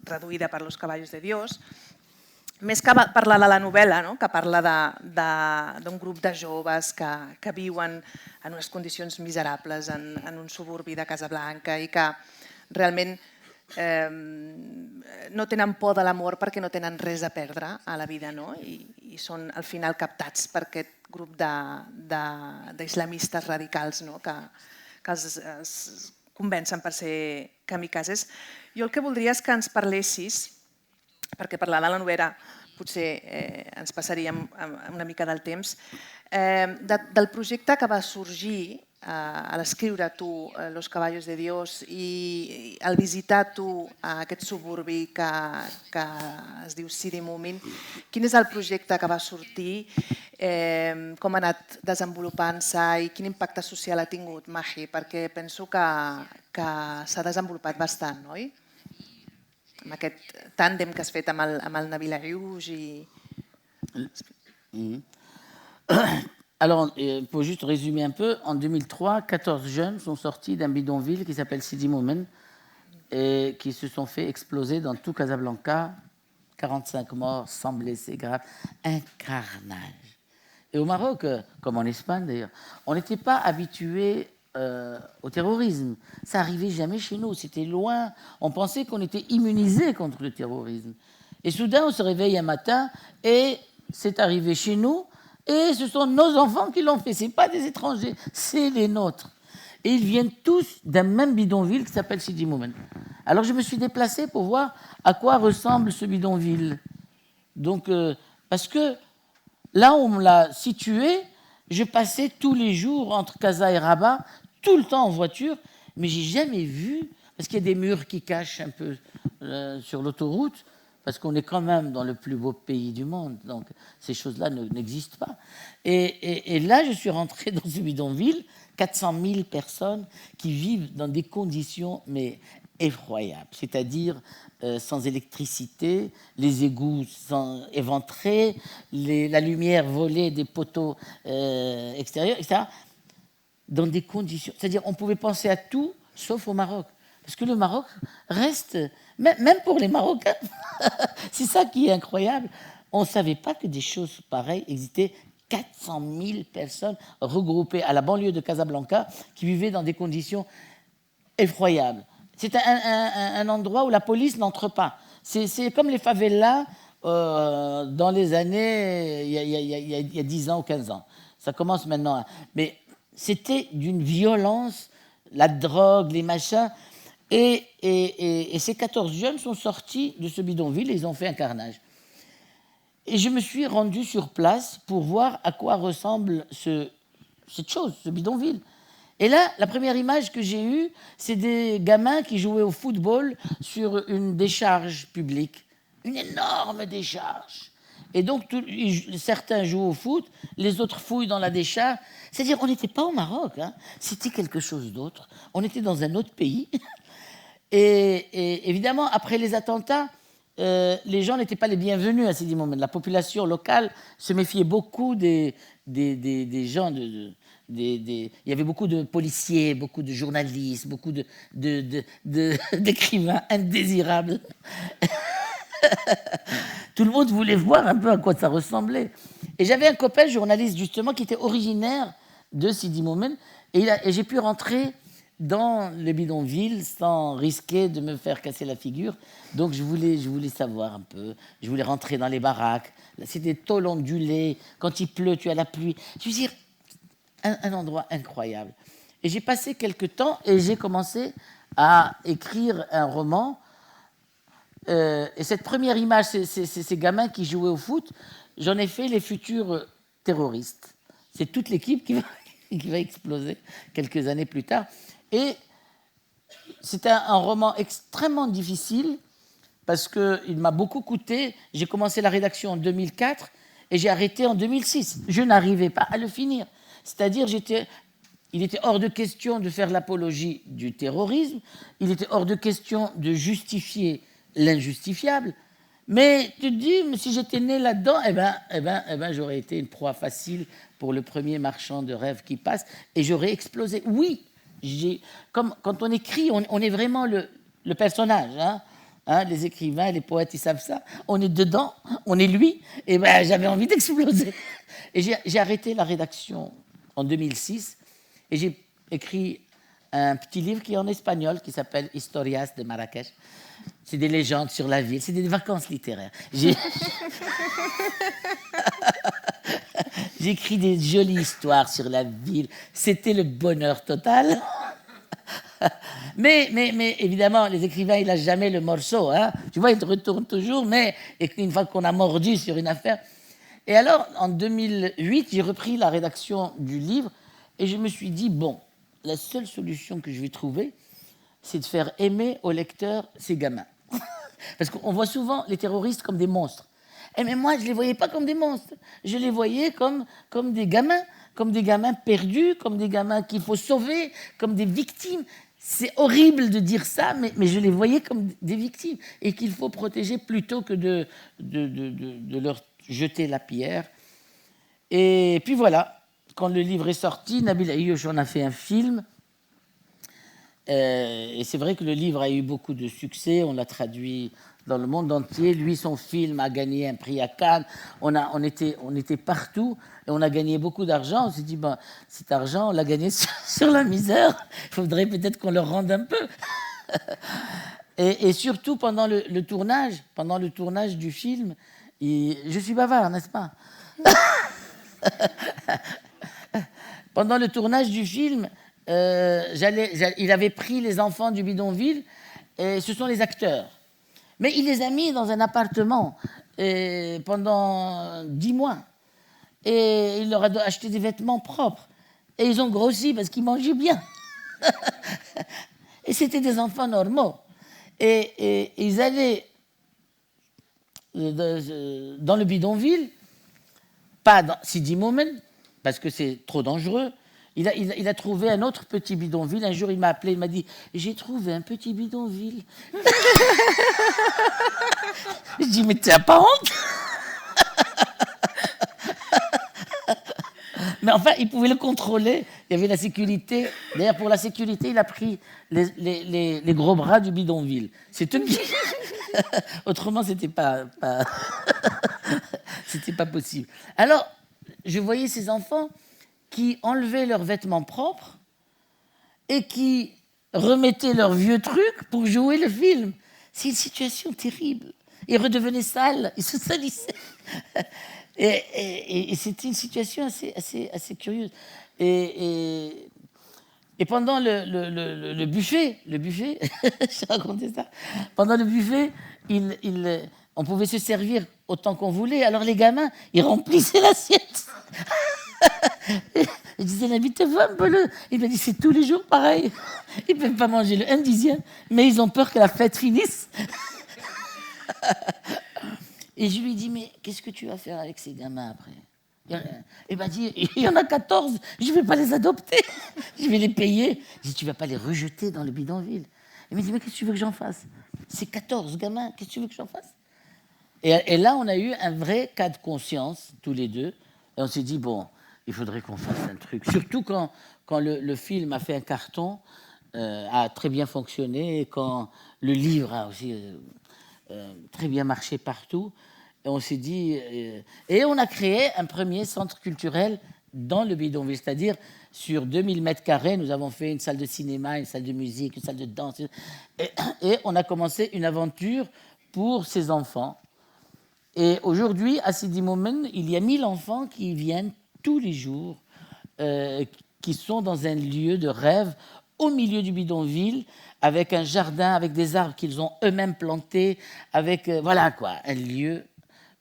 reduïda per Los caballos de Dios, més que parlar de la novel·la, no? Que parla d'un grup de joves que viuen en unes condicions miserables en un suburbi de Casablanca i que realment no tenen por de l'amor perquè no tenen res a perdre a la vida, no? I són al final captats per aquest grup d'islamistes radicals, no? Que els convencen per ser kamikazes. Jo el que voldria és que ens parlessis, perquè parlar de la novel·la potser ens passaríem una mica del temps, del projecte que va sorgir a l'escriure tu Los caballos de Dios i al visitar tu aquest suburbi que es diu Sidi Mumin. Quin és el projecte que va sortir, com ha anat desenvolupant-se i quin impacte social ha tingut, Mahi? Perquè penso que s'ha desenvolupat bastant, oi? Amb aquest tàndem que has fet amb el Nabil Ayouch i... Alors, pour juste résumer un peu, en 2003, 14 jeunes sont sortis d'un bidonville qui s'appelle Sidi Moumen et qui se sont fait exploser dans tout Casablanca. 45 morts, 100 blessés graves. Un carnage. Et au Maroc, comme en Espagne d'ailleurs, on n'était pas habitué au terrorisme. Ça n'arrivait jamais chez nous, c'était loin. On pensait qu'on était immunisé contre le terrorisme. Et soudain, on se réveille un matin et c'est arrivé chez nous. Et ce sont nos enfants qui l'ont fait, ce n'est pas des étrangers, c'est les nôtres. Et ils viennent tous d'un même bidonville qui s'appelle Sidi Moumen. Alors je me suis déplacé pour voir à quoi ressemble ce bidonville. Donc, parce que là où on me l'a situé, je passais tous les jours entre Casa et Rabat, tout le temps en voiture, mais je n'ai jamais vu, parce qu'il y a des murs qui cachent un peu sur l'autoroute, parce qu'on est quand même dans le plus beau pays du monde, donc ces choses-là n'existent pas. Et là, je suis rentré dans ce bidonville, 400 000 personnes qui vivent dans des conditions mais effroyables, c'est-à-dire sans électricité, les égouts éventrés, la lumière volée des poteaux extérieurs, etc. Dans des conditions, c'est-à-dire on pouvait penser à tout sauf au Maroc. Parce que le Maroc reste, même pour les Marocains, c'est ça qui est incroyable. On ne savait pas que des choses pareilles existaient. 400 000 personnes regroupées à la banlieue de Casablanca qui vivaient dans des conditions effroyables. C'est un endroit où la police n'entre pas. C'est comme les favelas dans les années, il y a 10 ans ou 15 ans. Ça commence maintenant. Mais c'était d'une violence, la drogue, les machins. Et ces 14 jeunes sont sortis de ce bidonville et ils ont fait un carnage. Et je me suis rendu sur place pour voir à quoi ressemble cette chose, ce bidonville. Et là, la première image que j'ai eue, c'est des gamins qui jouaient au football sur une décharge publique. Une énorme décharge. Et donc, certains jouent au foot, les autres fouillent dans la décharge. C'est-à-dire, on n'était pas au Maroc, hein. C'était quelque chose d'autre. On était dans un autre pays. Et évidemment, après les attentats, les gens n'étaient pas les bienvenus à Sidi Moumen. La population locale se méfiait beaucoup des gens. Il y avait beaucoup de policiers, beaucoup de journalistes, beaucoup d'écrivains indésirables. Tout le monde voulait voir un peu à quoi ça ressemblait. Et j'avais un copain journaliste, justement, qui était originaire de Sidi Moumen. Et j'ai pu rentrer dans le bidonville sans risquer de me faire casser la figure. Donc je voulais savoir un peu. Je voulais rentrer dans les baraques. C'est des tôles ondulées. Quand il pleut, tu as la pluie. Je veux dire, un endroit incroyable. Et j'ai passé quelques temps et j'ai commencé à écrire un roman. Et cette première image, ces gamins qui jouaient au foot, j'en ai fait les futurs terroristes. C'est toute l'équipe qui va exploser quelques années plus tard. Et c'était un roman extrêmement difficile parce qu'il m'a beaucoup coûté. J'ai commencé la rédaction en 2004 et j'ai arrêté en 2006. Je n'arrivais pas à le finir. C'est-à-dire, il était hors de question de faire l'apologie du terrorisme, il était hors de question de justifier l'injustifiable, mais tu te dis, mais si j'étais né là-dedans, j'aurais été une proie facile pour le premier marchand de rêves qui passe et j'aurais explosé. Oui, comme quand on écrit, on est vraiment le personnage, hein, les écrivains, les poètes, ils savent ça. On est dedans, on est lui, et j'avais envie d'exploser. Et j'ai arrêté la rédaction en 2006, et j'ai écrit un petit livre qui est en espagnol, qui s'appelle Historias de Marrakech. C'est des légendes sur la ville, c'est des vacances littéraires. J'ai écrit des jolies histoires sur la ville. C'était le bonheur total. Mais évidemment, les écrivains, ils lâchent jamais le morceau. Hein. Tu vois, ils retournent toujours, mais une fois qu'on a mordu sur une affaire. Et alors, en 2008, j'ai repris la rédaction du livre et je me suis dit, bon, la seule solution que je vais trouver, c'est de faire aimer au lecteur ces gamins. Parce qu'on voit souvent les terroristes comme des monstres. Mais moi, je ne les voyais pas comme des monstres. Je les voyais comme des gamins perdus, comme des gamins qu'il faut sauver, comme des victimes. C'est horrible de dire ça, mais je les voyais comme des victimes et qu'il faut protéger plutôt que de leur jeter la pierre. Et puis voilà, quand le livre est sorti, Nabil Ayouch en a fait un film. Et c'est vrai que le livre a eu beaucoup de succès, on l'a traduit dans le monde entier. Lui, son film a gagné un prix à Cannes. On était partout et on a gagné beaucoup d'argent. On s'est dit, cet argent, on l'a gagné sur la misère. Il faudrait peut-être qu'on le rende un peu. Et surtout pendant le tournage du film, je suis bavard, n'est-ce pas? Pendant le tournage du film, il avait pris les enfants du bidonville, et ce sont les acteurs. Mais il les a mis dans un appartement pendant 10 mois. Et il leur a acheté des vêtements propres. Et ils ont grossi parce qu'ils mangeaient bien. Et c'était des enfants normaux. Et ils allaient dans le bidonville, pas dans Sidi Moumen, parce que c'est trop dangereux. Il a trouvé un autre petit bidonville. Un jour, il m'a appelé, il m'a dit « J'ai trouvé un petit bidonville. » Je dis « Mais tu n'as pas honte ?» Mais enfin, il pouvait le contrôler. Il y avait la sécurité. D'ailleurs, pour la sécurité, il a pris les gros bras du bidonville. C'est tout. Autrement, c'était pas c'était pas possible. Alors, je voyais ces enfants qui enlevaient leurs vêtements propres et qui remettaient leurs vieux trucs pour jouer le film. C'est une situation terrible. Ils redevenaient sales, ils se salissaient. Et c'était une situation assez curieuse. Et pendant le buffet, je racontais ça, pendant le buffet, on pouvait se servir autant qu'on voulait. Alors les gamins, ils remplissaient l'assiette. Je disais, invitez-vous un peu le... Il m'a dit, c'est tous les jours pareil. Ils ne peuvent pas manger le 1/10, mais ils ont peur que la fête finisse. Et je lui dis, mais qu'est-ce que tu vas faire avec ces gamins après? Il m'a dit, il y en a 14, je ne vais pas les adopter, je vais les payer. Je dis, tu ne vas pas les rejeter dans le bidonville. Il m'a dit, mais qu'est-ce que tu veux que j'en fasse? C'est 14 gamins, qu'est-ce que tu veux que j'en fasse? Et là, on a eu un vrai cas de conscience, tous les deux, et on s'est dit, bon, il faudrait qu'on fasse un truc. Surtout quand le film a fait un carton, a très bien fonctionné, et quand le livre a aussi très bien marché partout. Et on s'est dit... et on a créé un premier centre culturel dans le bidonville. C'est-à-dire, sur 2000 mètres carrés, nous avons fait une salle de cinéma, une salle de musique, une salle de danse. Et on a commencé une aventure pour ces enfants. Et aujourd'hui, à Sidi Moumen, il y a 1000 enfants qui viennent tous les jours qui sont dans un lieu de rêve au milieu du bidonville, avec un jardin, avec des arbres qu'ils ont eux-mêmes plantés, avec voilà quoi, un lieu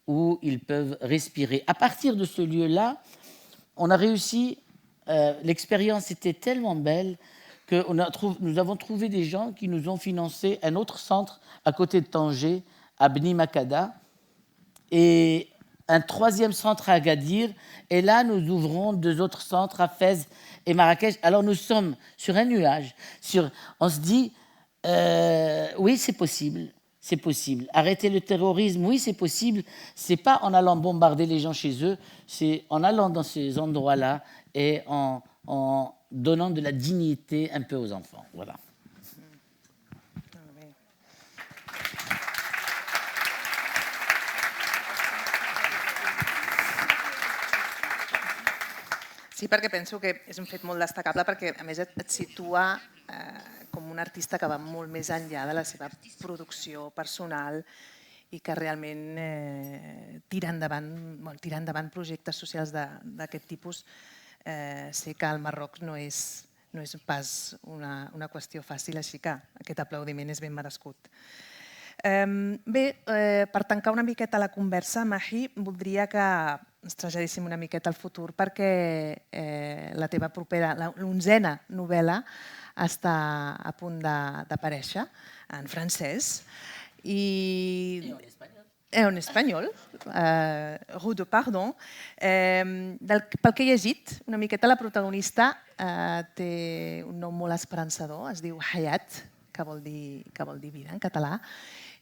où ils peuvent respirer. À partir de ce lieu-là, on a réussi, l'expérience était tellement belle que nous avons trouvé des gens qui nous ont financé un autre centre à côté de Tanger, à Bni Makada, et un troisième centre à Agadir, et là nous ouvrons 2 autres centres à Fès et Marrakech. Alors nous sommes sur un nuage, on se dit, oui c'est possible. C'est possible. Arrêter le terrorisme, oui, c'est possible. C'est pas en allant bombarder les gens chez eux, c'est en allant dans ces endroits-là et en donnant de la dignité un peu aux enfants. Voilà. Sí, perquè penso que és un fet molt destacable perquè, a més, et situa com un artista que va molt més enllà de la seva producció personal i que realment tira endavant projectes socials d'aquest tipus. Sé que al Marroc no és pas una qüestió fàcil, així que aquest aplaudiment és ben merescut. Bé, per tancar una miqueta la conversa, Mahi, voldria que ens traslladéssim una miqueta al futur perquè la teva propera, l'11a novel·la està a punt d'aparèixer en francès i en espanyol, Rue de Pardon. Pel que he llegit, una miqueta la protagonista té un nom molt esperançador, es diu Hayat, que vol dir vida en català,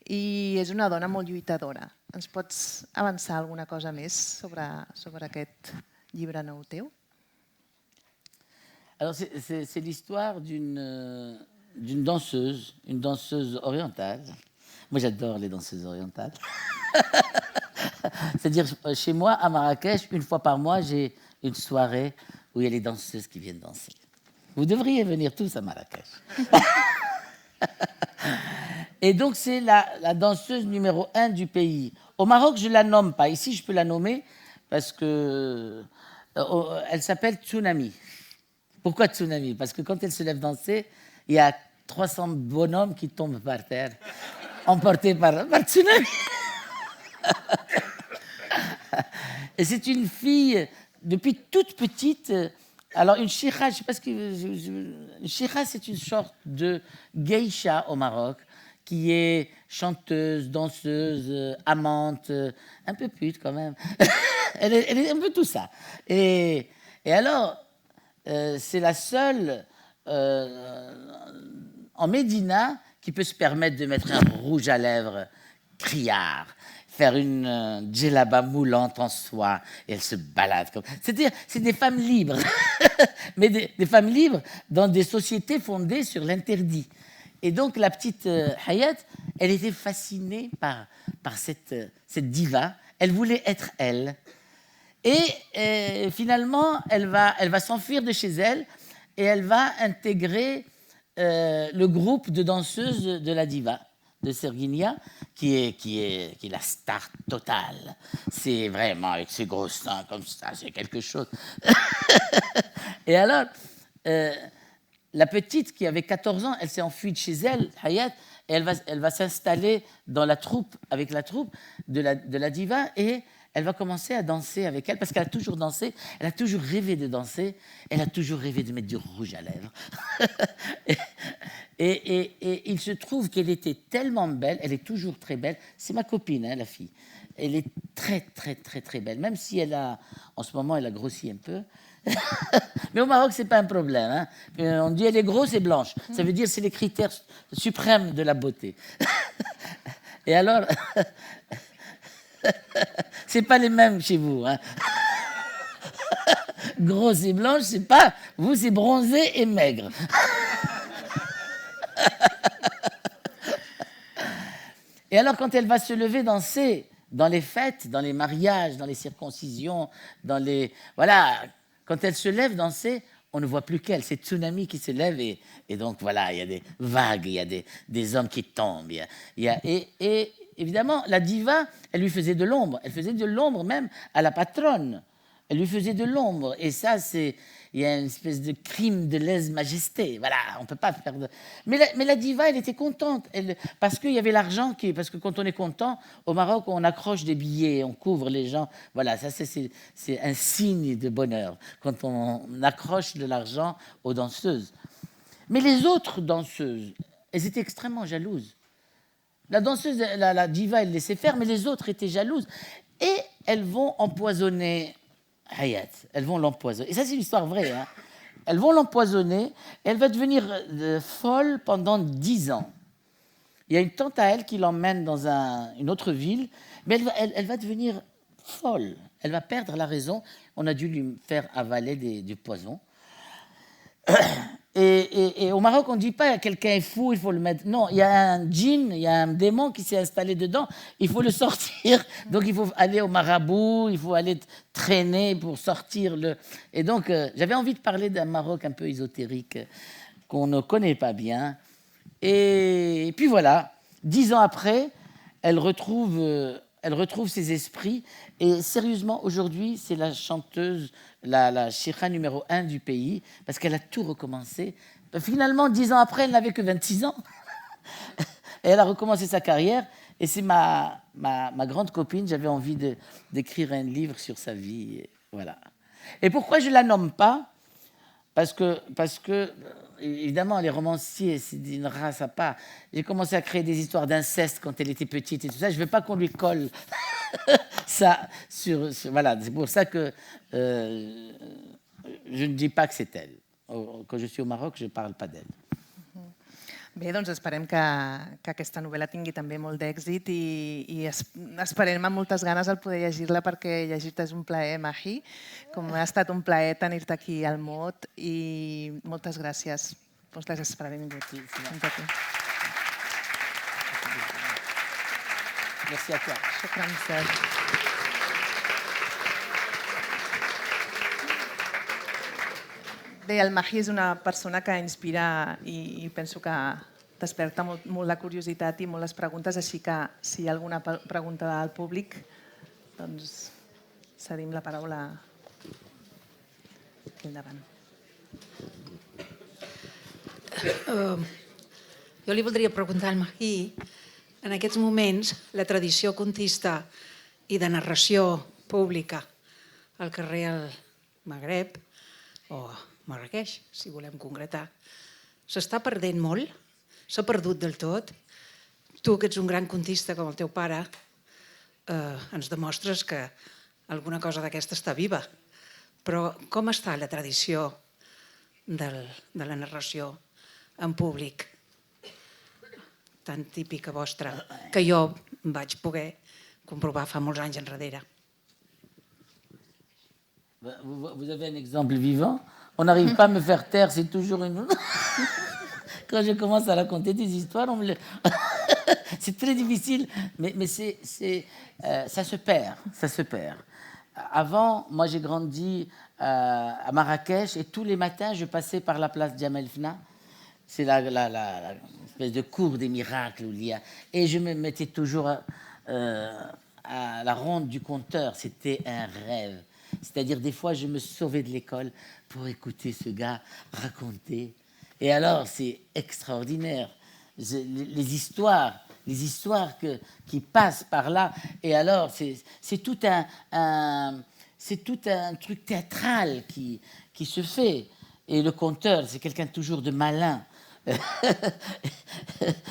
i és una dona molt lluitadora. Ens pots avançar alguna cosa més sobre aquest llibre nou teu? Alors c'est l'histoire d'une danseuse, une danseuse orientale. Moi j'adore les danseuses orientales. C'est-à-dire chez moi à Marrakech, une fois par mois, j'ai une soirée où il y a les danseuses qui viennent danser. Vous devriez venir tous à Marrakech. Et donc, c'est la danseuse numéro 1 du pays. Au Maroc, je ne la nomme pas. Ici, je peux la nommer parce que elle s'appelle Tsunami. Pourquoi Tsunami? Parce que quand elle se lève danser, il y a 300 bonhommes qui tombent par terre, emportés par Tsunami. Et c'est une fille, depuis toute petite... Alors, une shikha, je ne sais pas ce que... Une shikha, c'est une sorte de geisha au Maroc, qui est chanteuse, danseuse, amante, un peu pute quand même. Elle est un peu tout ça. Et alors, c'est la seule en Médina qui peut se permettre de mettre un rouge à lèvres criard, faire une djellaba moulante en soie, et elle se balade comme... C'est-à-dire, c'est des femmes libres, mais des femmes libres dans des sociétés fondées sur l'interdit. Et donc, la petite Hayat, elle était fascinée par cette diva. Elle voulait être elle. Et finalement, elle va s'enfuir de chez elle et elle va intégrer le groupe de danseuses de la diva, de Serguinia, qui est la star totale. C'est vraiment avec ses gros seins comme ça, c'est quelque chose. Et alors... la petite qui avait 14 ans, elle s'est enfuie de chez elle, Hayat, et elle va s'installer dans la troupe, avec la troupe de la diva, et elle va commencer à danser avec elle, parce qu'elle a toujours dansé, elle a toujours rêvé de danser, elle a toujours rêvé de mettre du rouge à lèvres. et il se trouve qu'elle était tellement belle, elle est toujours très belle, c'est ma copine, hein, la fille, elle est très, très, très, très belle, même si en ce moment, elle a grossi un peu. Mais au Maroc, ce n'est pas un problème. Hein. On dit elle est grosse et blanche. Ça veut dire que c'est les critères suprêmes de la beauté. Et alors, ce n'est pas les mêmes chez vous. Hein. Grosse et blanche, c'est pas... Vous, c'est bronzé et maigre. Et alors, quand elle va se lever danser dans les fêtes, dans les mariages, dans les circoncisions, dans les... Voilà... Quand elle se lève danser, on ne voit plus qu'elle. C'est Tsunami qui se lève et donc voilà, il y a des vagues, il y a des hommes qui tombent. Et évidemment, la diva, elle lui faisait de l'ombre. Elle faisait de l'ombre même à la patronne Elle lui faisait de l'ombre. Et ça, il y a une espèce de crime de lèse-majesté. Voilà, on ne peut pas faire de... Mais la diva, elle était contente. Parce qu'il y avait l'argent Parce que quand on est content, au Maroc, on accroche des billets, on couvre les gens. Voilà, ça, c'est un signe de bonheur, quand on accroche de l'argent aux danseuses. Mais les autres danseuses, elles étaient extrêmement jalouses. La danseuse, la diva, elle laissait faire, mais les autres étaient jalouses. Et elles vont empoisonner Hayat. Elles vont l'empoisonner. Et ça, c'est une histoire vraie. Hein. Elles vont l'empoisonner. Elle va devenir folle pendant 10 ans. Il y a une tante à elle qui l'emmène dans une autre ville, mais elle va devenir folle. Elle va perdre la raison. On a dû lui faire avaler du poison. Et au Maroc, on ne dit pas quelqu'un est fou, il faut le mettre. Non, il y a un djinn, il y a un démon qui s'est installé dedans, il faut le sortir. Donc il faut aller au marabout, il faut aller traîner pour sortir le. Et donc j'avais envie de parler d'un Maroc un peu ésotérique qu'on ne connaît pas bien. Et puis voilà, 10 ans après, elle retrouve ses esprits. Et sérieusement, aujourd'hui, c'est la chanteuse, la chira numéro 1 du pays, parce qu'elle a tout recommencé. Finalement, 10 ans après, elle n'avait que 26 ans. Et elle a recommencé sa carrière. Et c'est ma grande copine. J'avais envie d'écrire un livre sur sa vie. Et voilà. Et pourquoi je ne la nomme pas ? Parce que, évidemment, les romanciers, c'est d'une race à part. J'ai commencé à créer des histoires d'inceste quand elle était petite et tout ça. Je ne veux pas qu'on lui colle ça voilà, c'est pour ça que je ne dis pas que c'est elle. Quand je suis au Maroc, je ne parle pas d'elle. Bé, doncs esperem que aquesta novel·la tingui també molt d'èxit i esperem amb moltes ganes el poder llegir-la, perquè llegir-te és un plaer, Mahi, com ha estat un plaer tenir-te aquí al Mot, i moltes gràcies. Moltes gràcies per haver vingut. Merci a toi. Shukran, sir. Bé, el Mahi és una persona que inspira i penso que desperta molt la curiositat i molt les preguntes, així que si hi ha alguna pregunta del públic, doncs cedim la paraula aquí endavant. Jo li voldria preguntar al Mahi, en aquests moments, la tradició contista i de narració pública al carrer al Magreb, o Marrakeix, si volem concretar, s'està perdent molt? S'ha perdut del tot? Tu, que ets un gran contista com el teu pare, ens demostres que alguna cosa d'aquesta està viva. Però com està la tradició de la narració en públic, tan típica vostra, que jo vaig poder comprovar fa molts anys enrere? Vous avez un exemple vivant. On n'arrive pas à me faire taire, c'est toujours une... Quand je commence à raconter des histoires, c'est très difficile, mais ça se perd, ça se perd. Avant, moi j'ai grandi à Marrakech et tous les matins je passais par la place Djamel Fna. C'est la espèce de cour des miracles où il y a... Et je me mettais toujours à la ronde du compteur. C'était un rêve. C'est-à-dire, des fois, je me sauvais de l'école pour écouter ce gars raconter. Et alors, c'est extraordinaire. Les histoires qui passent par là. Et alors, c'est tout un truc théâtral qui se fait. Et le conteur, c'est quelqu'un toujours de malin.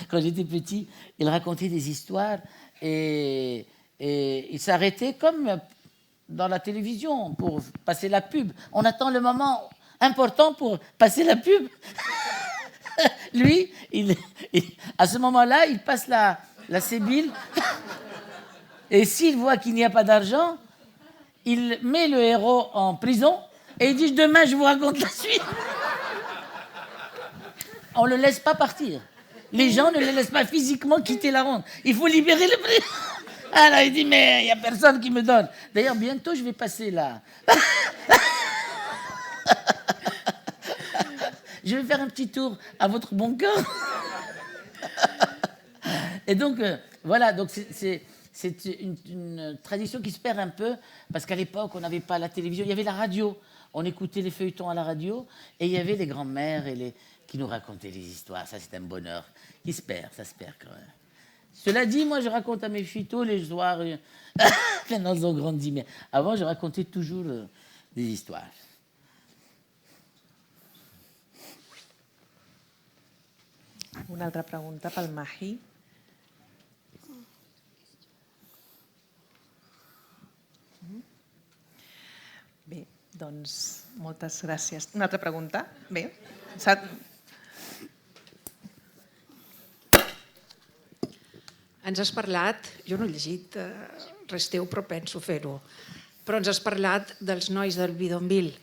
Quand j'étais petit, il racontait des histoires et il s'arrêtait comme dans la télévision pour passer la pub. On attend le moment important pour passer la pub. Lui, à ce moment-là, il passe la sébile. Et s'il voit qu'il n'y a pas d'argent, il met le héros en prison et il dit « Demain, je vous raconte la suite ». On ne le laisse pas partir. Les gens ne le laissent pas physiquement quitter la ronde. Il faut libérer le prix. Alors il dit, mais il n'y a personne qui me donne. D'ailleurs, bientôt, je vais passer là. Je vais faire un petit tour à votre bon cœur. Et donc, voilà, donc c'est une tradition qui se perd un peu, parce qu'à l'époque, on n'avait pas la télévision, il y avait la radio. On écoutait les feuilletons à la radio, et il y avait les grands-mères qui nous racontaient les histoires. Ça, c'est un bonheur qui se perd, ça se perd quand même. Cela dit, moi, je raconte à mes filles tous les soirs, maintenant elles ont grandi, mais avant, je racontais toujours des histoires. Una altra pregunta pel Mahi. Bé, doncs moltes gràcies. Una altra pregunta? Bé. Ens has parlat, jo no he llegit res teu, però penso fer-ho, però ens has parlat dels nois del bidonville.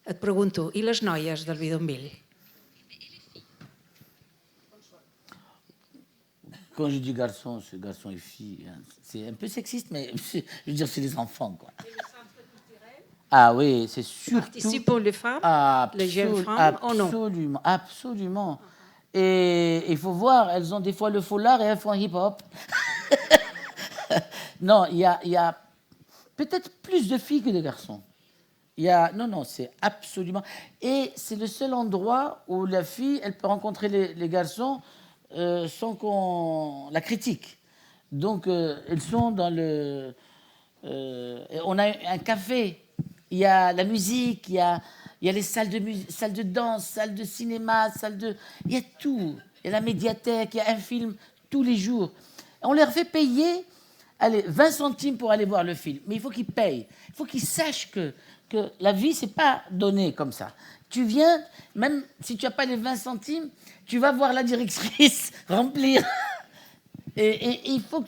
Et pregunto, i les noies del bidonville? Quand je dis garçon, c'est garçon et fille. Hein. C'est un peu sexiste, mais je veux dire, c'est les enfants, quoi. Et les centres culturels? Ah oui, c'est surtout... Participent les femmes, les jeunes femmes ou non? Absolument, absolument. Et il faut voir, elles ont des fois le foulard et elles font hip-hop. Non, il y a peut-être plus de filles que de garçons. Non, c'est absolument... Et c'est le seul endroit où la fille, elle peut rencontrer les garçons sans qu'on la critique. Donc, elles sont dans le... on a un café, il y a la musique, il y a les salles de danse, salles de cinéma, il y a tout. Il y a la médiathèque, il y a un film tous les jours. On leur fait payer 20 centimes pour aller voir le film. Mais il faut qu'ils payent. Il faut qu'ils sachent que la vie, ce n'est pas donné comme ça. Tu viens, même si tu n'as pas les 20 centimes, tu vas voir la directrice remplir. Et il faut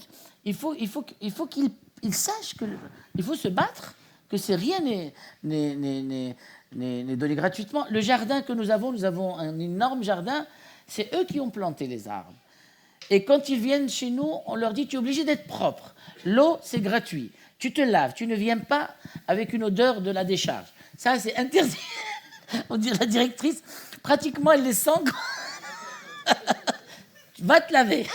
qu'ils sachent qu'il faut se battre, que rien n'est donné gratuitement. Le jardin que nous avons un énorme jardin, c'est eux qui ont planté les arbres. Et quand ils viennent chez nous, on leur dit, tu es obligé d'être propre. L'eau, c'est gratuit. Tu te laves, tu ne viens pas avec une odeur de la décharge. Ça, c'est interdit. On dit la directrice, pratiquement, elle les sent. Va te laver.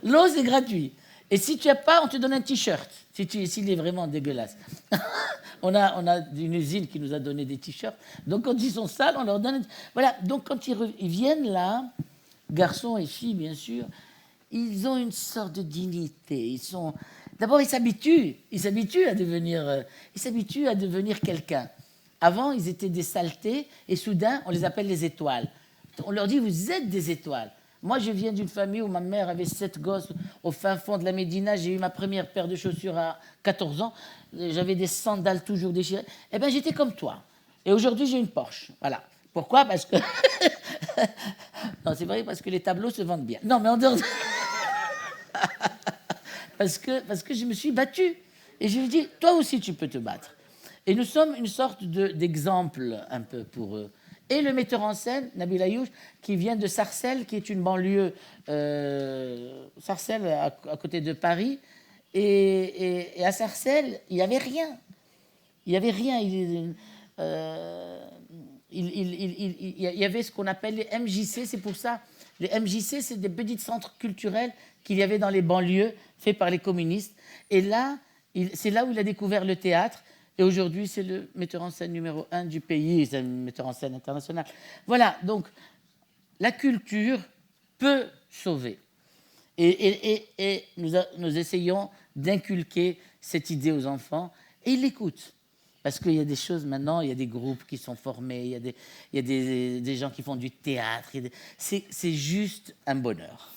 L'eau, c'est gratuit. Et si tu n'as pas, on te donne un t-shirt, s'il est vraiment dégueulasse. On a une usine qui nous a donné des t-shirts. Donc, quand ils sont sales, on leur donne... Voilà, donc quand ils viennent là, garçons et filles, bien sûr, ils ont une sorte de dignité. D'abord, ils s'habituent à devenir quelqu'un. Avant, ils étaient des saletés, et soudain, on les appelle les étoiles. On leur dit, vous êtes des étoiles. Moi, je viens d'une famille où ma mère avait 7 gosses au fin fond de la Médina. J'ai eu ma première paire de chaussures à 14 ans. J'avais des sandales toujours déchirées. Eh bien, j'étais comme toi. Et aujourd'hui, j'ai une Porsche. Voilà. Pourquoi? Parce que... Non, c'est vrai, parce que les tableaux se vendent bien. Non, mais en dehors... parce que je me suis battue. Et je lui dis, toi aussi, tu peux te battre. Et nous sommes une sorte d'exemple un peu pour eux. Et le metteur en scène, Nabil Ayouch, qui vient de Sarcelles, qui est une banlieue, Sarcelles à côté de Paris. Et à Sarcelles, il n'y avait rien. Il n'y avait rien. Il y avait ce qu'on appelle les MJC, c'est pour ça. Les MJC, c'est des petits centres culturels qu'il y avait dans les banlieues, faits par les communistes. Et là, c'est là où il a découvert le théâtre. Et aujourd'hui, c'est le metteur en scène numéro 1 du pays, c'est un metteur en scène international. Voilà, donc la culture peut sauver. Et nous essayons d'inculquer cette idée aux enfants, et ils l'écoutent. Parce qu'il y a des choses maintenant, il y a des groupes qui sont formés, il y a des gens qui font du théâtre. C'est juste un bonheur.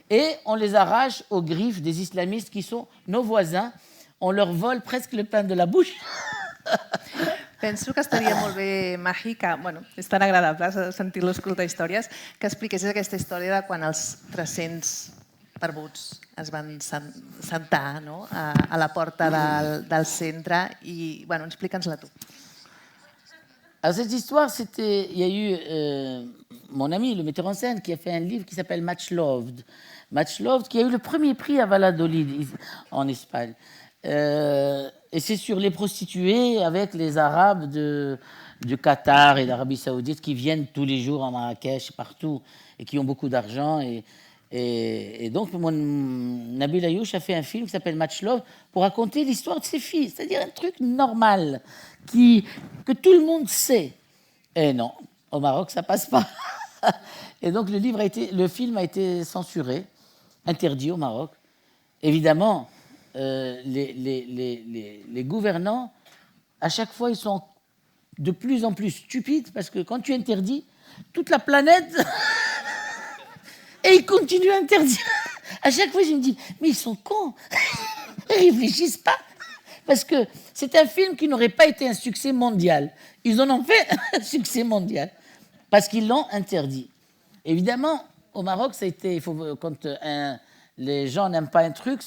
Et on les arrache aux griffes des islamistes qui sont nos voisins. On leur vole presque le pain de la bouche. Penso que estaria molt bé, Mahi, que és tan agradable sentir-lo escoltar històries, que expliquessis aquesta història de quan els 300 perbuts es van sentar, no? A la porta del centre i explica'ns-la tu. Alors cette histoire, il y a eu mon ami, le metteur en scène, qui a fait un livre qui s'appelle Match Loved. Match Loved, qui a eu le premier prix à Valladolid, en Espagne. Et c'est sur les prostituées avec les Arabes du Qatar et d'Arabie Saoudite qui viennent tous les jours à Marrakech, partout, et qui ont beaucoup d'argent. Et Et donc, Nabil Ayouch a fait un film qui s'appelle Match Love pour raconter l'histoire de ses filles, c'est-à-dire un truc normal, que tout le monde sait. Et non, au Maroc, ça passe pas. Et donc, le film a été censuré, interdit au Maroc. Évidemment, les gouvernants, à chaque fois, ils sont de plus en plus stupides parce que quand tu interdis, toute la planète... Et ils continuent à interdire. À chaque fois, je me dis, mais ils sont cons. Ils réfléchissent pas. Parce que c'est un film qui n'aurait pas été un succès mondial. Ils en ont fait un succès mondial. Parce qu'ils l'ont interdit. Évidemment, au Maroc, ça a été, quand les gens n'aiment pas un truc,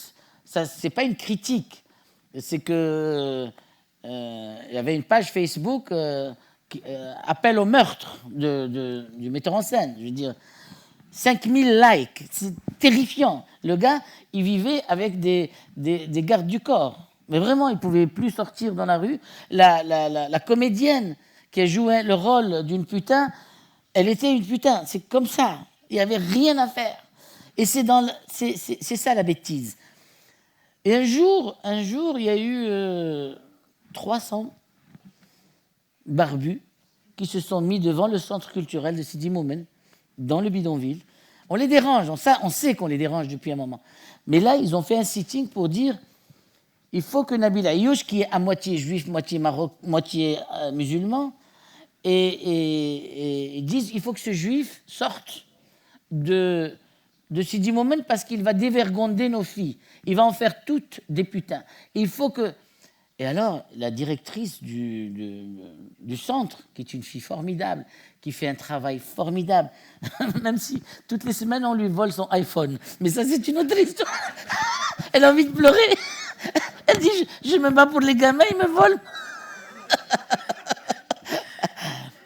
ce n'est pas une critique. C'est que il y avait une page Facebook qui appelle au meurtre du metteur en scène. Je veux dire, 5000 likes, c'est terrifiant. Le gars, il vivait avec des gardes du corps. Mais vraiment, il ne pouvait plus sortir dans la rue. La comédienne qui a joué le rôle d'une putain, elle était une putain. C'est comme ça. Il n'y avait rien à faire. Et c'est ça la bêtise. Et un jour, il y a eu 300 barbus qui se sont mis devant le centre culturel de Sidi Moumen, dans le bidonville. On les dérange, on sait qu'on les dérange depuis un moment. Mais là, ils ont fait un sitting pour dire il faut que Nabil Ayouch, qui est à moitié juif, moitié musulman, et ils disent il faut que ce juif sorte de Sidi Moumen parce qu'il va dévergonder nos filles. Il va en faire toutes des putains. Il faut que... Et alors, la directrice du centre, qui est une fille formidable, qui fait un travail formidable, même si toutes les semaines on lui vole son iPhone. Mais ça, c'est une autre histoire. Elle a envie de pleurer. Elle dit, je me bats pour les gamins, ils me volent.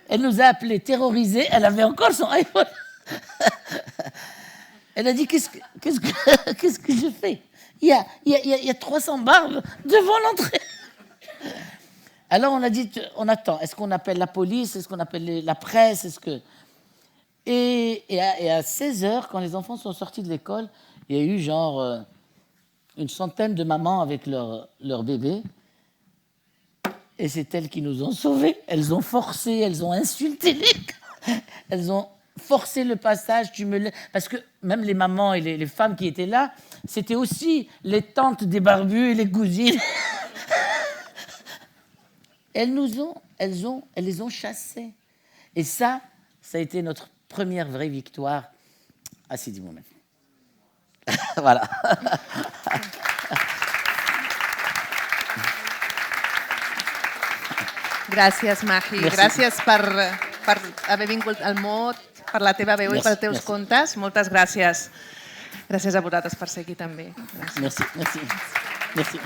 Elle nous a appelés terrorisés, elle avait encore son iPhone. Elle a dit, qu'est-ce que je fais? Il y a 300 barbes devant l'entrée. Alors on a dit, on attend. Est-ce qu'on appelle la police? Est-ce qu'on appelle la presse? Et à 16h, quand les enfants sont sortis de l'école, il y a eu genre une centaine de mamans avec leur bébé. Et c'est elles qui nous ont sauvés. Elles ont forcé, elles ont insulté elles ont forcé le passage. Parce que même les mamans et les femmes qui étaient là, c'était aussi les tantes des barbus et les cousines. Elles les ont chassés. Et ça a été notre première vraie victoire à Sidi Moumen. Voilà. Gràcies, Mahi. Merci. Gràcies per haver vingut al Mot, per la teva veu i pels teus contes. Moltes gràcies. Gràcies a vosaltres per ser aquí també. Gràcies. Merci.